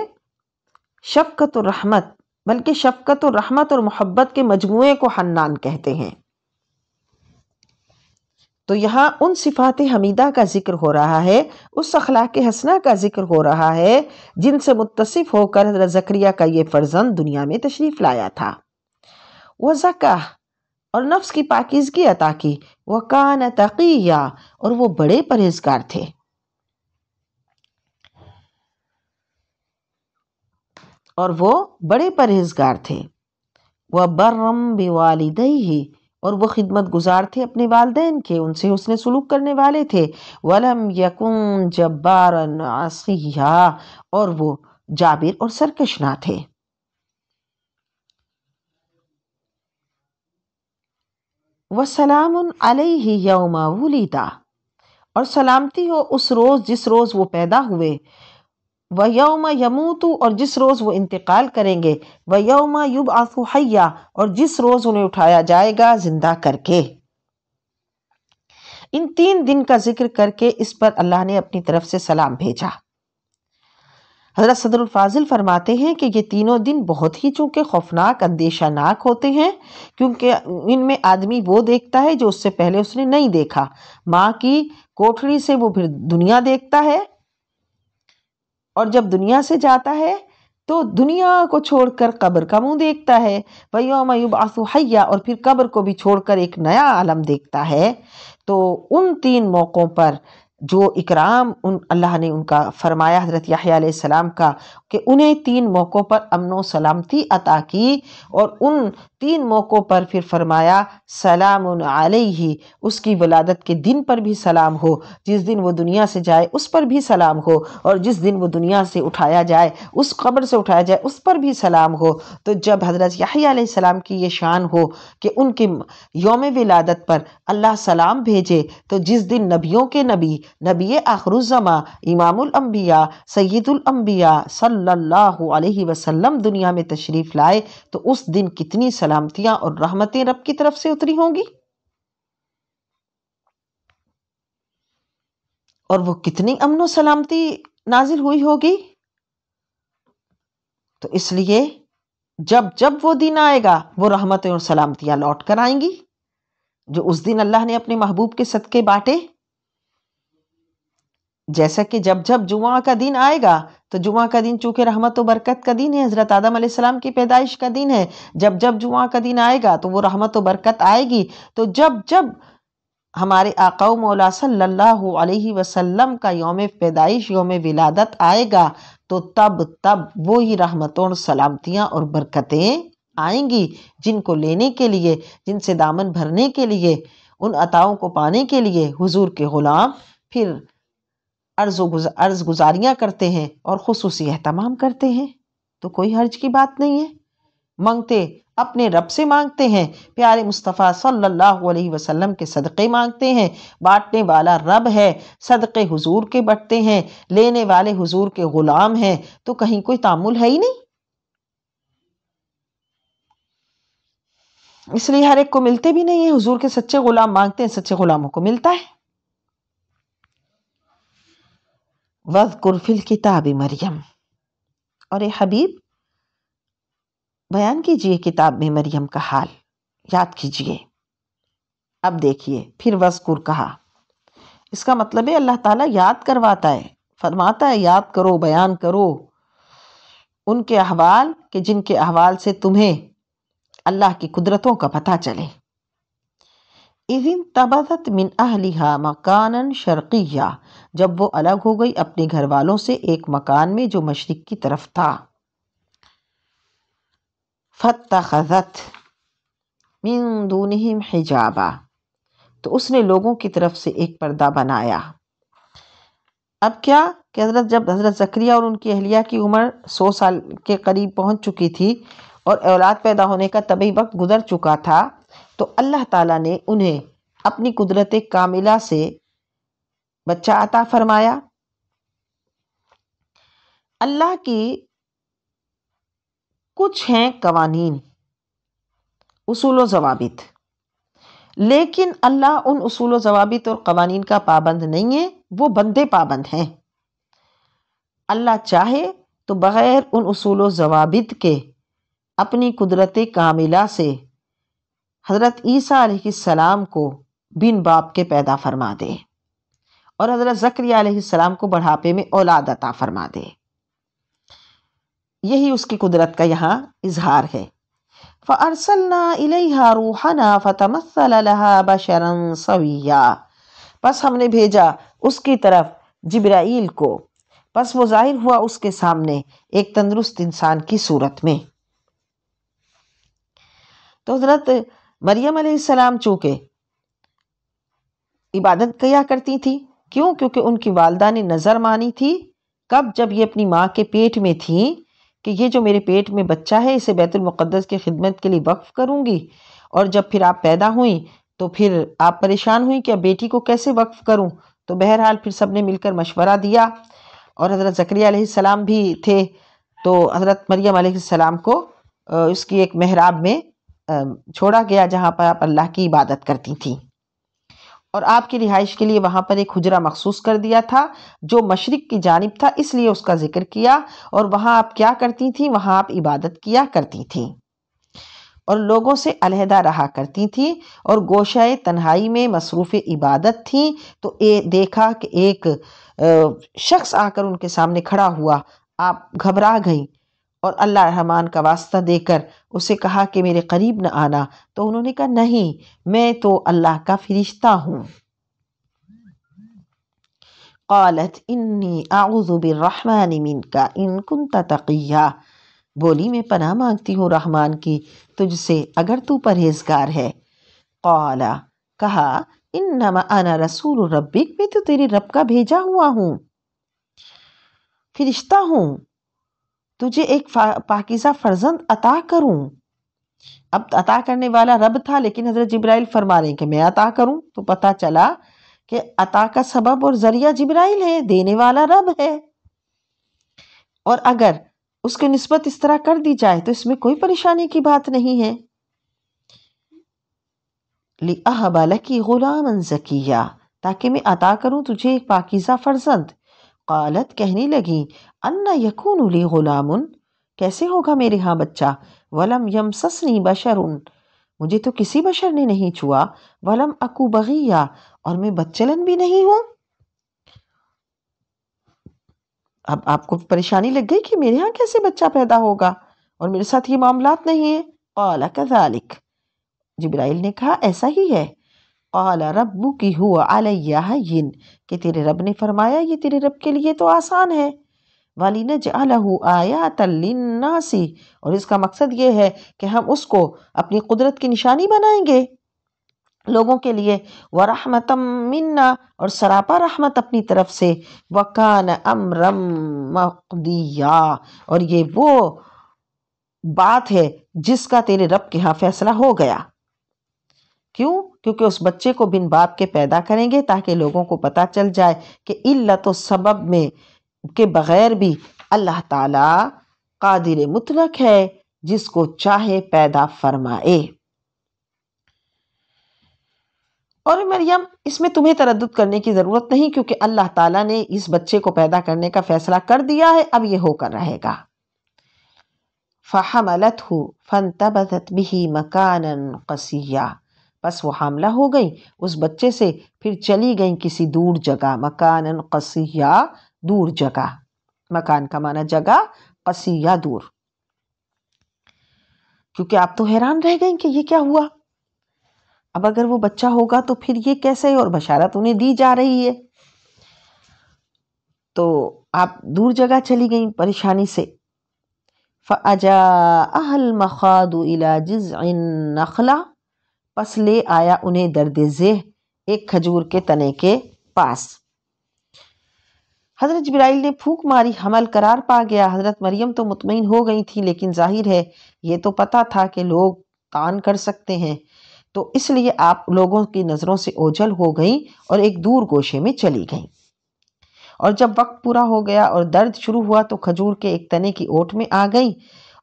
شفقت و رحمت، بلکہ شفقت اور رحمت اور محبت کے مجموعے کو حنان کہتے ہیں۔ تو یہاں ان صفات حمیدہ کا ذکر ہو رہا ہے، اس اخلاق حسنہ کا ذکر ہو رہا ہے جن سے متصف ہو کر حضرت زکریا کا یہ فرزند دنیا میں تشریف لایا تھا۔ وَزَكَّاهُ، اور نفس کی پاکیزگی عطا کی، وَكَانَ تَقِيًّا، اور وہ بڑے پرہیزگار تھے۔ وَبَرًّا بِوَالِدَيْهِ، اور وہ خدمت گزار تھے اپنے والدین کے، ان سے حسن سلوک کرنے والے تھے۔ وَلَمْ يَكُنْ جَبَّارًا عَصِيًّا، اور وہ جابر اور سرکش نہ تھے۔ وَسَلَامٌ عَلَيْهِ يَوْمَ وُلِدَ، اور سلامتی ہو اس روز جس روز وہ پیدا ہوئے۔ وَيَوْمَ يَمُوتُ، اور جس روز وہ انتقال کریں گے۔ وَيَوْمَ يُبْعَثُ حَيًّا، اور جس روز انہیں اٹھایا جائے گا زندہ کر کے۔ ان 3 دن کا ذکر کر کے اس پر اللہ نے اپنی طرف سے سلام بھیجا۔ حضرت صدر الفاضل فرماتے ہیں کہ یہ تینوں دن بہت ہی چونکہ خوفناک، اندیشہ ناک ہوتے ہیں، کیونکہ ان میں آدمی وہ دیکھتا ہے جو اس سے پہلے اس نے نہیں دیکھا۔ ماں کی کوٹھڑی سے وہ پھر دنیا دیکھتا ہے، اور جب دنیا سے جاتا ہے تو دنیا کو چھوڑ کر قبر کا منہ دیکھتا ہے۔ وَيَوْمَ يُبْعَثُ حَيًّا، اور پھر قبر کو بھی چھوڑ کر ایک نیا عالم دیکھتا ہے۔ تو ان 3 موقعوں پر جو اکرام اللہ نے ان کا فرمایا حضرت یحییٰ علیہ السلام کا، کہ انہیں 3 موقعوں پر امن و سلامتی عطا کی، اور ان 3 موقعوں پر پھر فرمایا سلام علیہ، اس کی ولادت کے دن پر بھی سلام ہو، جس دن وہ دنیا سے جائے اس پر بھی سلام ہو، اور جس دن وہ دنیا سے اٹھایا جائے، اس قبر سے اٹھایا جائے اس پر بھی سلام ہو۔ تو جب حضرت یحییٰ علیہ السلام کی یہ شان ہو کہ ان کے یوم ولادت پر اللہ سلام بھیجے، تو جس دن نبیوں کے نبی آخر الزماں، امام الانبیاء، سید الانبیاء صلی اللہ علیہ وسلم دنیا میں تشریف لائے، تو اس دن کتنی سلامتیاں اور رحمتیں رب کی طرف سے اتری ہوں گی، اور وہ کتنی امن و سلامتی نازل ہوئی ہوگی۔ تو اس لیے جب وہ دن آئے گا، وہ رحمتیں اور سلامتیاں لوٹ کر آئیں گی جو اس دن اللہ نے اپنے محبوب کے صدقے بانٹے۔ جیسا کہ جب جمعہ کا دن آئے گا، تو جمعہ کا دن چونکہ رحمت و برکت کا دن ہے، حضرت آدم علیہ السلام کی پیدائش کا دن ہے، جب جمعہ کا دن آئے گا تو وہ رحمت و برکت آئے گی۔ تو جب ہمارے آقا و مولا صلی اللہ علیہ وسلم کا یوم پیدائش، یوم ولادت آئے گا، تو تب وہی رحمتوں اور سلامتیاں اور برکتیں آئیں گی، جن کو لینے کے لیے، جن سے دامن بھرنے کے لیے، ان عطاؤں کو پانے کے لیے حضور کے غلام پھر عرض گزاریاں کرتے ہیں اور خصوصی اہتمام کرتے ہیں۔ تو کوئی حرج کی بات نہیں ہے، مانگتے اپنے رب سے مانگتے ہیں، پیارے مصطفیٰ صلی اللہ علیہ وسلم کے صدقے مانگتے ہیں، بانٹنے والا رب ہے، صدقے حضور کے بٹتے ہیں، لینے والے حضور کے غلام ہیں، تو کہیں کوئی تعامل ہے ہی نہیں۔ اس لیے ہر ایک کو ملتے بھی نہیں ہیں، حضور کے سچے غلام مانگتے ہیں، سچے غلاموں کو ملتا ہے۔ وَاذْكُرْ فِي الْكِتَابِ مریم، اور اے حبیب بیان کیجئے کتاب میں مریم کا حال، یاد کیجئے۔ اب دیکھیے پھر وذکر کہا، اس کا مطلب ہے اللہ تعالیٰ یاد کرواتا ہے، فرماتا ہے یاد کرو، بیان کرو ان کے احوال کہ جن کے احوال سے تمہیں اللہ کی قدرتوں کا پتہ چلے۔ اِذِ انتبذت من اہلہا مکانا شرقیہ، جب وہ الگ ہو گئی اپنے گھر والوں سے ایک مکان میں جو مشرق کی طرف تھا۔ فاتخذت من دونہم حجابا، تو اس نے لوگوں کی طرف سے ایک پردہ بنایا۔ اب کیا کہ جب حضرت زکریا اور ان کی اہلیہ کی عمر 100 سال کے قریب پہنچ چکی تھی اور اولاد پیدا ہونے کا طبی وقت گزر چکا تھا، تو اللہ تعالیٰ نے انہیں اپنی قدرت کاملہ سے بچہ عطا فرمایا۔ اللہ کی کچھ ہیں قوانین، اصول و ضوابط، لیکن اللہ ان اصول و ضوابط اور قوانین کا پابند نہیں ہے، وہ بندے پابند ہیں۔ اللہ چاہے تو بغیر ان اصول و ضوابط کے اپنی قدرت کاملہ سے حضرت عیسیٰ علیہ السلام کو بن باپ کے پیدا فرما دے اور حضرت زکریا علیہ السلام کو بڑھاپے میں اولاد عطا فرما دے. یہی اس کی قدرت کا یہاں اظہار ہے. فَأَرْسَلْنَا إِلَيْهَا رُوحَنَا فَتَمَثَّلَ لَهَا بَشَرًا سَوِيًّا، پس ہم نے بھیجا اس کی طرف جبرائیل کو، پس وہ ظاہر ہوا اس کے سامنے ایک تندرست انسان کی صورت میں. تو حضرت مریم علیہ السلام چونکہ عبادت کیا کرتی تھی، کیوں؟ کیونکہ ان کی والدہ نے نظر مانی تھی. کب؟ جب یہ اپنی ماں کے پیٹ میں تھیں کہ یہ جو میرے پیٹ میں بچہ ہے اسے بیت المقدس کی خدمت کے لیے وقف کروں گی. اور جب پھر آپ پیدا ہوئیں تو پھر آپ پریشان ہوئیں کہ اب بیٹی کو کیسے وقف کروں. تو بہرحال پھر سب نے مل کر مشورہ دیا اور حضرت زکریا علیہ السلام بھی تھے. تو حضرت مریم علیہ السلام کو اس کی ایک محراب میں چھوڑا گیا جہاں پر آپ اللہ کی عبادت کرتی تھیں، اور آپ کی رہائش کے لیے وہاں پر ایک حجرہ مخصوص کر دیا تھا جو مشرق کی جانب تھا، اس لیے اس کا ذکر کیا. اور وہاں آپ کیا کرتی تھیں؟ وہاں آپ عبادت کیا کرتی تھیں اور لوگوں سے علیحدہ رہا کرتی تھیں اور گوشہ تنہائی میں مصروف عبادت تھیں. تو دیکھا کہ ایک شخص آ کر ان کے سامنے کھڑا ہوا. آپ گھبرا گئیں اور اللہ رحمان کا واسطہ دے کر اسے کہا کہ میرے قریب نہ آنا. تو انہوں نے کہا نہیں، میں تو اللہ کا فرشتہ ہوں. قالت انی اعوذ بالرحمن منک ان کنت تقیا، بولی میں پناہ مانگتی ہوں رحمان کی تجھ سے اگر تو پرہیزگار ہے. قال، کہا انما انا رسول ربک، میں تو تیرے رب کا بھیجا ہوا ہوں، فرشتہ ہوں، تجھے ایک پاکیزہ فرزند عطا کروں. اب عطا کرنے والا رب تھا، لیکن حضرت جبرائیل فرما رہے ہیں کہ میں عطا کروں. تو پتہ چلا کہ عطا کا سبب اور ذریعہ جبرائیل ہے، دینے والا رب ہے. اور اگر اس کی نسبت اس طرح کر دی جائے تو اس میں کوئی پریشانی کی بات نہیں ہے. لِأَهَبَ لَكِ غُلَامًا زَكِيًّا، تاکہ میں عطا کروں تجھے ایک پاکیزہ فرزند. قالت، کہنے لگی، اَنَّ يَكُونُ لِي غُلَامٌ، کیسے ہوگا میرے ہاں بچہ. وَلَمْ يَمْسَسْنِي بَشَرٌ، مجھے تو کسی بشر نے نہیں چھوا. وَلَمْ أَكُ بَغِيًّا، اور میں بدچلن بھی نہیں ہوں. اب آپ کو پریشانی لگ گئی کہ میرے ہاں کیسے بچہ پیدا ہوگا اور میرے ساتھ یہ معاملات نہیں ہیں. قال كذلك، جبرائیل نے کہا ایسا ہی ہے. قال ربك هو علي هين، کہ تیرے رب نے فرمایا یہ تیرے رب کے لیے تو آسان ہے. وَلِنَجْعَلَهُ آيَاتًا لِلنَّاسِ، اور اس کا مقصد یہ ہے کہ ہم اس کو اپنی قدرت کی نشانی بنائیں گے لوگوں کے لیے. وَرَحْمَةً مِنَّا، اور سراپا رحمت اپنی طرف سے. وَكَانَ أَمْرًا مَقْضِيًّا، اور یہ وہ بات ہے جس کا تیرے رب کے ہاں فیصلہ ہو گیا. کیوں؟ کیونکہ اس بچے کو بن باپ کے پیدا کریں گے تاکہ لوگوں کو پتہ چل جائے کہ علت و سبب میں کے بغیر بھی اللہ تعالی قادر مطلق ہے، جس کو چاہے پیدا فرمائے. اور مریم، اس میں تمہیں تردد کرنے کی ضرورت نہیں، کیونکہ اللہ تعالیٰ نے اس بچے کو پیدا کرنے کا فیصلہ کر دیا ہے، اب یہ ہو کر رہے گا. فَحَمَلَتْهُ فَانْتَبَذَتْ بِهِ مَكَانًا قَصِيًّا، بس وہ حاملہ ہو گئیں اس بچے سے، پھر چلی گئیں کسی دور جگہ. مکانن قصیہ، دور جگہ. مکان کا معنی جگہ، قصیہ دور. کیونکہ آپ تو حیران رہ گئیں کہ یہ کیا ہوا. اب اگر وہ بچہ ہوگا تو پھر یہ کیسے، اور بشارت انہیں دی جا رہی ہے. تو آپ دور جگہ چلی گئیں پریشانی سے. فَأَجَاءَهَا الْمَخَاضُ إِلَى جِذْعِ النَّخْلَةِ، پس لے آیا انہیں درد ذہ ایک کھجور کے تنے کے پاس. حضرت جبرائیل نے پھونک ماری، حمل قرار پا گیا. حضرت مریم تو مطمئن ہو گئی تھی، لیکن ظاہر ہے یہ تو پتہ تھا کہ لوگ طعن کر سکتے ہیں، تو اس لیے آپ لوگوں کی نظروں سے اوجھل ہو گئیں اور ایک دور گوشے میں چلی گئیں. اور جب وقت پورا ہو گیا اور درد شروع ہوا تو کھجور کے ایک تنے کی اوٹ میں آ گئیں،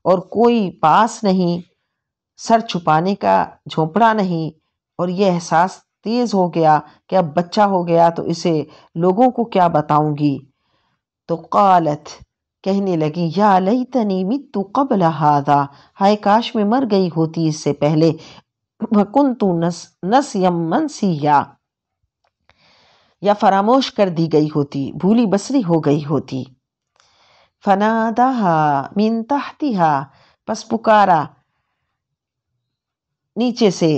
اور کوئی پاس نہیں، سر چھپانے کا جھونپڑا نہیں، اور یہ احساس تیز ہو گیا کہ اب بچہ ہو گیا تو اسے لوگوں کو کیا بتاؤں گی. تو قالت، کہنے لگی یا لیتنی مت قبل ھذا، ہائے کاش میں مر گئی ہوتی اس سے پہلے، وکنت نسیا منسیا، یا فراموش کر دی گئی ہوتی، بھولی بسری ہو گئی ہوتی۔ فناداها من تحتها، پس پکارا نیچے سے،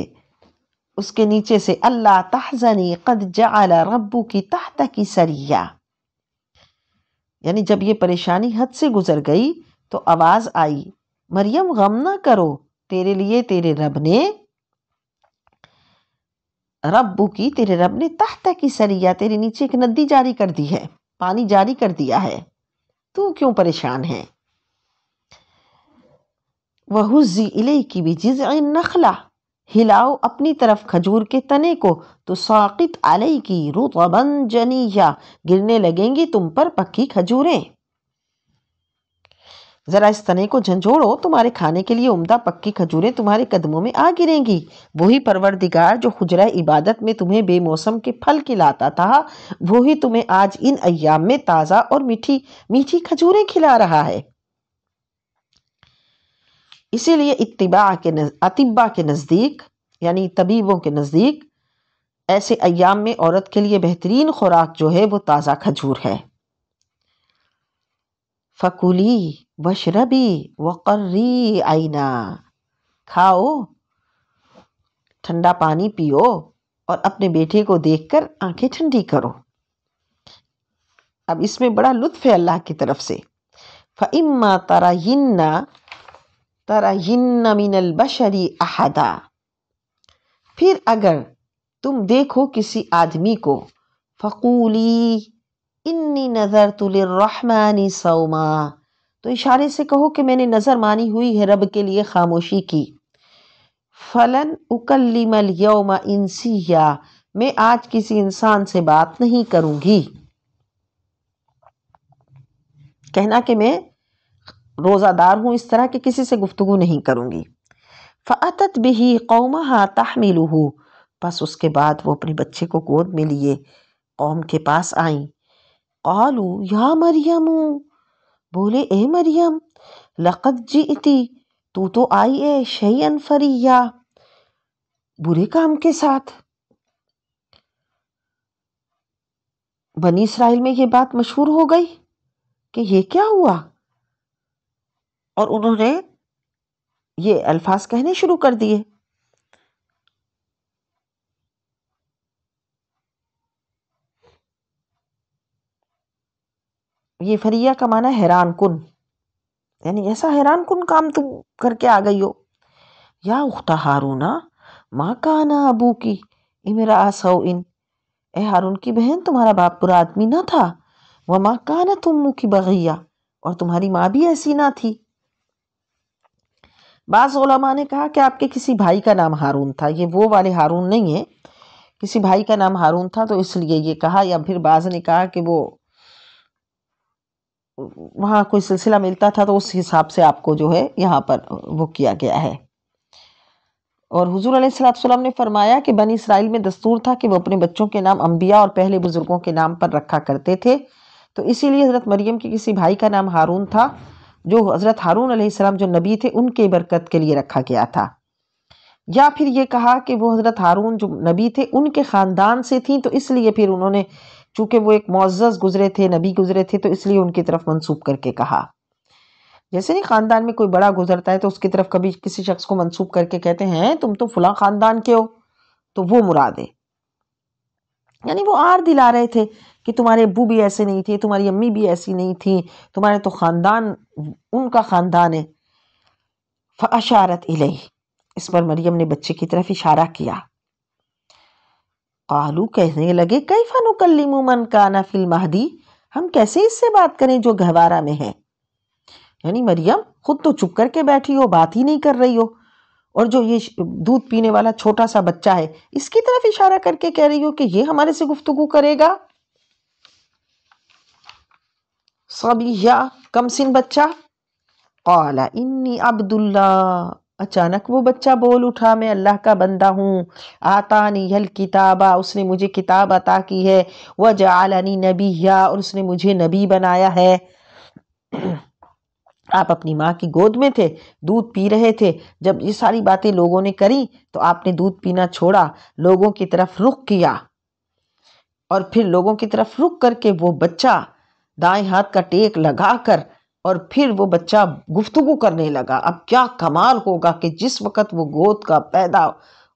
اس کے نیچے سے، اللہ تحزنی قد جعل ربک تحتک سریا، یعنی جب یہ پریشانی حد سے گزر گئی تو آواز آئی، مریم غم نہ کرو، تیرے لیے تیرے رب نے تیرے رب نے تحتک سریا، تیرے نیچے ایک ندی جاری کر دی ہے، پانی جاری کر دیا ہے، تو کیوں پریشان ہے؟ وَهُزِّ إِلَيْكِ بِجِذْعِ النَّخْلَةِ، ہلاؤ اپنی طرف کھجور کے تنے کو، تو ساقط علیکی رطبا جنیا، گرنے لگیں گی تم پر پکی کھجوریں، ذرا اس تنے کو جھنجھوڑو، تمہارے کھانے کے لیے عمدہ پکی کھجوریں تمہارے قدموں میں آ گریں گی۔ وہی پروردگار جو حجرہ عبادت میں تمہیں بے موسم کے پھل کھلاتا تھا، وہی تمہیں آج ان ایام میں تازہ اور میٹھی میٹھی کھجوریں کھلا رہا ہے۔ اسی لیے اطباء کے نزدیک، یعنی طبیبوں کے نزدیک، ایسے ایام میں عورت کے لیے بہترین خوراک جو ہے وہ تازہ کھجور ہے۔ فَكُلِي وَاشْرَبِي وَقَرِّي عَيْنًا، کھاؤ، ٹھنڈا پانی پیو، اور اپنے بیٹے کو دیکھ کر آنکھیں ٹھنڈی کرو۔ اب اس میں بڑا لطف ہے اللہ کی طرف سے۔ فَإِمَّا تَرَيِنَّ مِنَ الْبَشَرِ أَحَدًا، پھر اگر تم دیکھو کسی آدمی کو، فَقُولِي إِنِّي نَذَرْتُ لِلرَّحْمَنِ صَوْمًا، تو اشارے سے کہو کہ میں نے نظر مانی ہوئی ہے رب کے لیے خاموشی کی۔ فَلَنْ أُكَلِّمَ الْيَوْمَ إِنسِيًّا، میں آج کسی انسان سے بات نہیں کروں گی، کہنا کہ میں روزہ دار ہوں، اس طرح کہ کسی سے گفتگو نہیں کروں گی۔ فَأَتَتْ بِهِ قَوْمَهَا تَحْمِلُهُ، پس اس کے بعد وہ اپنے بچے کو گود میں لیے قوم کے پاس آئیں۔ قَالُوا يَا مَرْيَمُ، بولے اے مریم، لَقَدْ جِئْتِ، تو آئی ہے، شَيْئًا فَرِيًّا، برے کام کے ساتھ۔ بنی اسرائیل میں یہ بات مشہور ہو گئی کہ یہ کیا ہوا، اور انہوں نے یہ الفاظ کہنے شروع کر دیے۔ یہ فریہ کا معنی حیران کن، یعنی ایسا حیران کن کام تم کر کے آ گئی ہو۔ یا اخت ہارون ما کان ابوکی امرأ سوء، اے ہارون کی بہن تمہارا باپ برا آدمی نہ تھا، وما کانت امک بغیہ، اور تمہاری ماں بھی ایسی نہ تھی۔ بعض علماء نے کہا کہ آپ کے کسی بھائی کا نام ہارون تھا، یہ وہ والے ہارون نہیں ہے، کسی بھائی کا نام ہارون تھا تو اس لیے یہ کہا، یا پھر بعض نے کہا کہ وہ وہاں کوئی سلسلہ ملتا تھا تو اس حساب سے آپ کو جو ہے یہاں پر وہ کیا گیا ہے۔ اور حضور علیہ السلام نے فرمایا کہ بنی اسرائیل میں دستور تھا کہ وہ اپنے بچوں کے نام انبیاء اور پہلے بزرگوں کے نام پر رکھا کرتے تھے، تو اسی لیے حضرت مریم کے کسی بھائی کا نام ہارون تھا، جو حضرت ہارون علیہ السلام جو نبی تھے ان کے برکت کے لیے رکھا گیا تھا۔ یا پھر یہ کہا کہ وہ حضرت ہارون جو نبی تھے ان کے خاندان سے تھیں، تو اس لیے پھر انہوں نے، چونکہ وہ ایک معزز گزرے تھے، نبی گزرے تھے، تو اس لیے ان کی طرف منسوب کر کے کہا۔ جیسے نہیں خاندان میں کوئی بڑا گزرتا ہے تو اس کی طرف کبھی کسی شخص کو منسوب کر کے کہتے ہیں تم تو فلاں خاندان کے ہو، تو وہ مراد ہے، یعنی وہ آر دلا رہے تھے کہ تمہارے ابو بھی ایسے نہیں تھے، تمہاری امی بھی ایسی نہیں تھیں، تمہارے تو خاندان ان کا خاندان ہے۔ فَأَشَارَتْ إِلَيْهِ، اس پر مریم نے بچے کی طرف اشارہ کیا۔ قالو، کہنے لگے، کیف نکلم من کان فی المہدی، ہم کیسے اس سے بات کریں جو گہوارہ میں ہے، یعنی مریم خود تو چپ کر کے بیٹھی ہو، بات ہی نہیں کر رہی ہو، اور جو یہ دودھ پینے والا چھوٹا سا بچہ ہے اس کی طرف اشارہ کر کے کہہ رہی ہو کہ یہ ہمارے سے گفتگو کرے گا۔ صبیہ، کم سن بچہ۔ قال انی عبد اللہ، اچانک وہ بچہ بول اٹھا، میں اللہ کا بندہ ہوں، آتانی الکتاب، اس نے مجھے کتاب عطا کی ہے، وجعلنی نبیہ، اور اس نے مجھے نبی بنایا ہے۔ آپ اپنی ماں کی گود میں تھے، دودھ پی رہے تھے، جب یہ ساری باتیں لوگوں نے کری تو آپ نے دودھ پینا چھوڑا، لوگوں کی طرف رخ کیا، اور پھر لوگوں کی طرف رخ کر کے وہ بچہ دائیں ہاتھ کا ٹیک لگا کر اور پھر وہ بچہ گفتگو کرنے لگا۔ اب کیا کمال ہوگا کہ جس وقت وہ گود کا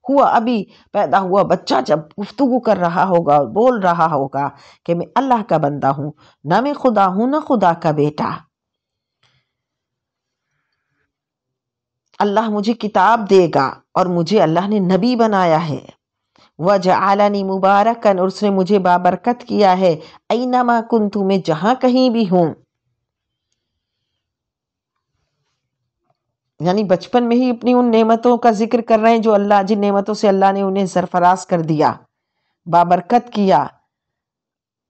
ابھی پیدا ہوا بچہ جب گفتگو کر رہا ہوگا اور بول رہا ہوگا کہ میں اللہ کا بندہ ہوں، نہ میں خدا ہوں نہ خدا کا بیٹا، اللہ مجھے کتاب دے گا اور مجھے اللہ نے نبی بنایا ہے، وَجَعَلَنِي مُبَارَكًا، اور اس نے مجھے بابرکت کیا ہے، اَيْنَمَا كُنْتُ، میں جہاں کہیں بھی ہوں، یعنی بچپن میں ہی اپنی ان نعمتوں کا ذکر کر رہے ہیں جو جن نعمتوں سے اللہ نے انہیں سرفراز کر دیا، بابرکت کیا۔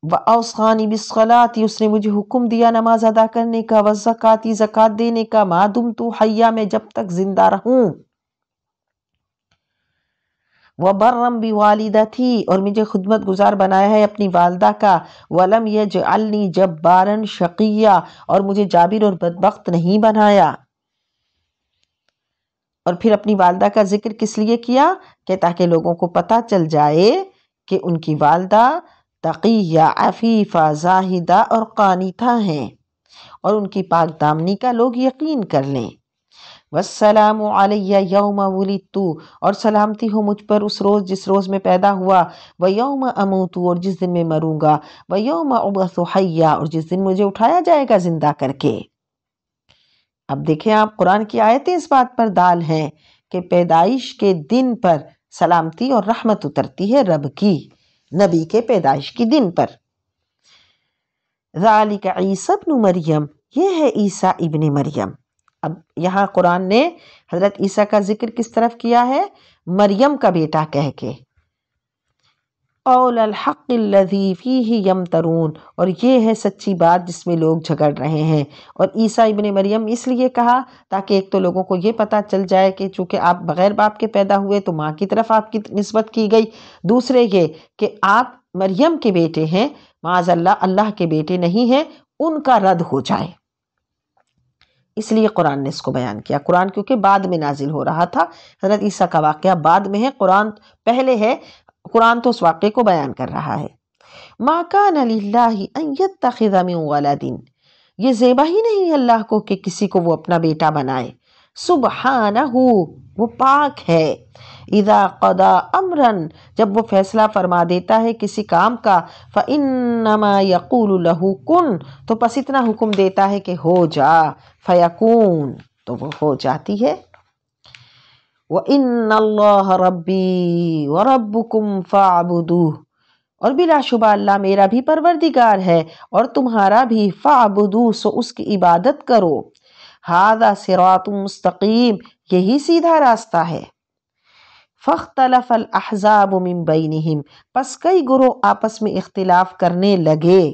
وَأَوْصَانِي بِالصَّلَاةِ، اس نے مجھے حکم دیا نماز ادا کرنے کا، وَالزَّكَاةِ، زکوٰۃ دینے کا، مَا دُمْتُ حَيًّا، میں جب تک زندہ رہوں، وَبَرًّا بِوَالِدَتِي، اور مجھے خدمت گزار بنایا ہے اپنی والدہ کا، وَلَمْ يَجْعَلْنِي جَبَّارًا شَقِيًّا، اور مجھے جابر اور بدبخت نہیں بنایا۔ اور پھر اپنی والدہ کا ذکر کس لیے کیا کہ تاکہ لوگوں کو پتہ چل جائے کہ ان کی والدہ تقیہ، عفیفہ، زاہدہ اور قانتہ ہیں، اور ان کی پاک دامنی کا لوگ یقین کر لیں۔ والسلام علی یوم ولدت، اور سلامتی ہو مجھ پر اس روز جس روز میں پیدا ہوا، ویوم اموت، اور جس دن میں مروں گا، ویوم ابعث حیا، اور جس دن مجھے اٹھایا جائے گا زندہ کر کے۔ اب دیکھیں آپ، قرآن کی آیتیں اس بات پر دال ہیں کہ پیدائش کے دن پر سلامتی اور رحمت اترتی ہے رب کی، نبی کے پیدائش کے دن پر۔ ذالک عیسی ابن مریم، یہ ہے عیسیٰ ابن مریم۔ اب یہاں قرآن نے حضرت عیسیٰ کا ذکر کس طرف کیا ہے؟ مریم کا بیٹا کہہ کے، قول الحق الذی فیہ یمترون، اور یہ ہے سچی بات جس میں لوگ جھگڑ رہے ہیں۔ اور عیسیٰ ابن مریم اس لیے کہا تاکہ ایک تو لوگوں کو یہ پتہ چل جائے کہ چونکہ آپ بغیر باپ کے پیدا ہوئے تو ماں کی طرف آپ کی نسبت کی گئی، دوسرے یہ کہ آپ مریم کے بیٹے ہیں، معاذ اللہ اللہ کے بیٹے نہیں ہیں، ان کا رد ہو جائے، اس لیے قرآن نے اس کو بیان کیا۔ قرآن کیونکہ بعد میں نازل ہو رہا تھا، حضرت عیسیٰ کا واقعہ بعد میں ہے، قرآن پہلے ہے، قرآن تو اس واقعے کو بیان کر رہا ہے۔ ما کان للہ ان یتخذ من ولد، یہ زیبا ہی نہیں اللہ کو کہ کسی کو وہ اپنا بیٹا بنائے، سبحانہ، وہ پاک ہے، اذا قضا امرا، جب وہ فیصلہ فرما دیتا ہے کسی کام کا، فانما یقول له کن، تو پس اتنا حکم دیتا ہے کہ ہو جا، فیکون، تو وہ ہو جاتی ہے۔ وَإِنَّ اللَّهَ رَبِّي وَرَبُّكُمْ فَاعْبُدُوهُ، اور بلا شبہ اللہ میرا بھی پروردگار ہے اور تمہارا بھی، فَاعْبُدُوهُ، سو اس کی عبادت کرو، هَذَا صِرَاطٌ مستقیم، یہی سیدھا راستہ ہے۔ فَاخْتَلَفَ الْأَحْزَابُ مِن بَيْنِهِمْ، پس کئی گروہ آپس میں اختلاف کرنے لگے۔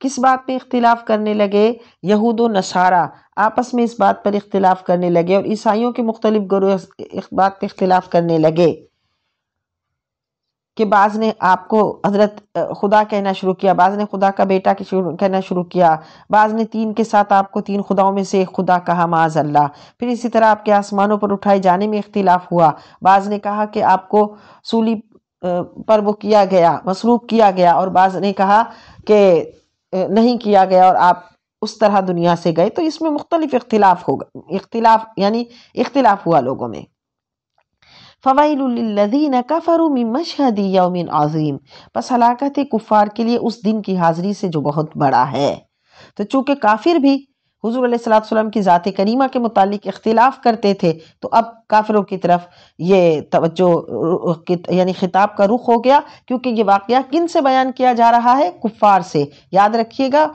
کس بات میں اختلاف کرنے لگے؟ یہود و نصارہ آپس میں اس بات پر اختلاف کرنے لگے، اور عیسائیوں کے مختلف گروہ اس بات پر اختلاف کرنے لگے کہ بعض نے آپ کو حضرت خدا کہنا شروع کیا، بعض نے خدا کا بیٹا کہنا شروع کیا، بعض نے تین کے ساتھ آپ کو تین خداؤں میں سے ایک خدا کہا، معاذ اللہ۔ پھر اسی طرح آپ کے آسمانوں پر اٹھائے جانے میں اختلاف ہوا، بعض نے کہا کہ آپ کو سولی پر وہ کیا گیا، مصلوب کیا گیا، اور بعض نے کہا کہ نہیں کیا گیا اور آپ اس طرح دنیا سے گئے۔ تو اس میں مختلف اختلاف ہوا لوگوں میں۔ فَوَيْلٌ لِّلَّذِينَ كَفَرُوا مِن مَّشْهَدِ يَوْمٍ عَظِيمٍ، پس ہلاکت ہے کفار کے لیے اس دن کی حاضری سے جو بہت بڑا ہے۔ تو چونکہ کافر بھی حضور علیہ الصلوۃ والسلام کی ذات کریمہ کے متعلق اختلاف کرتے تھے، تو اب کافروں کی طرف یہ توجہ یعنی خطاب کا رخ ہو گیا، کیونکہ یہ واقعہ کن سے بیان کیا جا رہا ہے؟ کفار سے۔ یاد رکھیے گا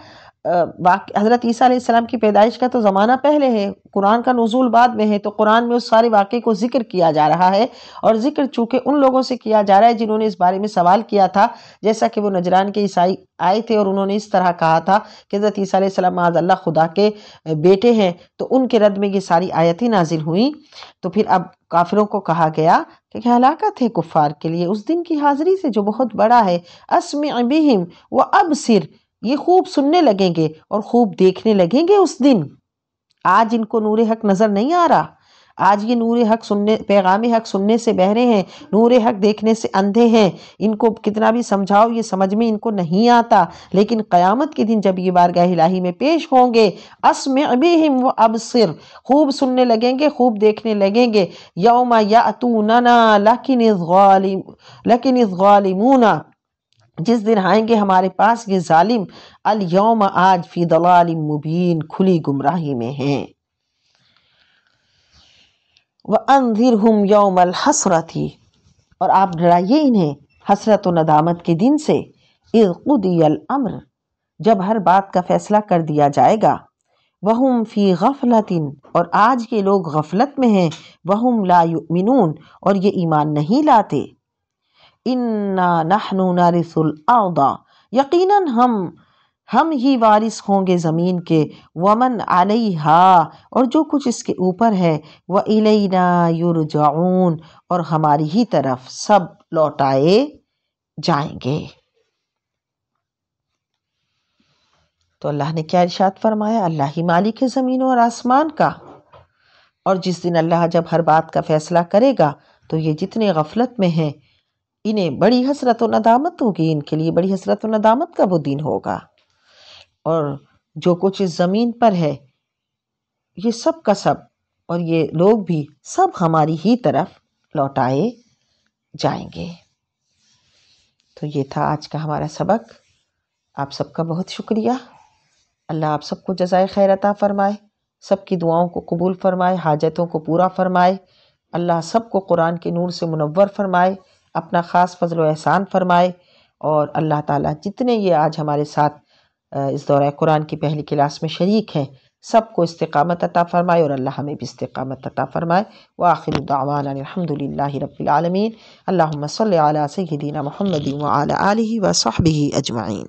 حضرت عیسیٰ علیہ السلام کی پیدائش کا تو زمانہ پہلے ہے، قرآن کا نزول بعد میں ہے، تو قرآن میں اس سارے واقعے کو ذکر کیا جا رہا ہے، اور ذکر چونکہ ان لوگوں سے کیا جا رہا ہے جنہوں نے اس بارے میں سوال کیا تھا، جیسا کہ وہ نجران کے عیسائی آئے تھے اور انہوں نے اس طرح کہا تھا کہ حضرت عیسیٰ علیہ السلام معاذ اللہ خدا کے بیٹے ہیں، تو ان کے رد میں یہ ساری آیتیں نازل ہوئیں۔ تو پھر اب کافروں کو کہا گیا کہ ہلاکت ہے کفار کے لیے اس دن کی حاضری سے جو بہت بڑا ہے، اسمع بہم وابصر، یہ خوب سننے لگیں گے اور خوب دیکھنے لگیں گے اس دن۔ آج ان کو نور حق نظر نہیں آ رہا، آج یہ نور حق سننے، پیغام حق سننے سے بہرے ہیں، نور حق دیکھنے سے اندھے ہیں، ان کو کتنا بھی سمجھاؤ یہ سمجھ میں ان کو نہیں آتا، لیکن قیامت کے دن جب یہ بارگاہ الہی میں پیش ہوں گے، اسمع بہم و ابصر، خوب سننے لگیں گے، خوب دیکھنے لگیں گے۔ یوم یأتوننا لیکن الظالمون، جس دن آئیں گے ہمارے پاس یہ ظالم، الیوم آج، فی ضلال مبین، کھلی گمراہی میں ہیں۔ وَأَنذِرْهُمْ يَوْمَ الْحَسْرَةِ، اور آپ ڈرائیے انہیں حسرت و ندامت کے دن سے، اِذْ قُضِیَ الْأَمْرُ، جب ہر بات کا فیصلہ کر دیا جائے گا، وَهُمْ فِي غَفْلَةٍ، اور آج کے لوگ غفلت میں ہیں، وَهُمْ لَا يُؤْمِنُونَ، اور یہ ایمان نہیں لاتے۔ اِنَّا نَحْنُ نَرِثُ الْأَرْضَ، یقیناً ہم ہی وارث ہوں گے زمین کے، وَمَنْ عَلَيْهَا، اور جو کچھ اس کے اوپر ہے، وَإِلَيْنَا يُرْجَعُونَ، اور ہماری ہی طرف سب لوٹائے جائیں گے۔ تو اللہ نے کیا ارشاد فرمایا؟ اللہ ہی مالک ہے زمین اور آسمان کا، اور جس دن اللہ جب ہر بات کا فیصلہ کرے گا تو یہ جتنے غفلت میں ہیں انہیں بڑی حسرت و ندامت ہوگی، ان کے لیے بڑی حسرت و ندامت کا وہ دن ہوگا، اور جو کچھ اس زمین پر ہے یہ سب کا سب، اور یہ لوگ بھی سب ہماری ہی طرف لوٹائے جائیں گے۔ تو یہ تھا آج کا ہمارا سبق۔ آپ سب کا بہت شکریہ۔ اللہ آپ سب کو جزائے خیر عطا فرمائے، سب کی دعاؤں کو قبول فرمائے، حاجتوں کو پورا فرمائے۔ اللہ سب کو قرآن کے نور سے منور فرمائے، اپنا خاص فضل و احسان فرمائے، اور اللہ تعالیٰ جتنے یہ آج ہمارے ساتھ اس دورہ قرآن کی پہلی کلاس میں شریک ہیں سب کو استقامت عطا فرمائے، اور اللہ ہمیں بھی استقامت عطا فرمائے۔ وآخر دعوانا الحمد للہ رب العالمین۔ اللہم صلی علی سیدنا محمد وعلی آلہ وصحبہ اجمعین۔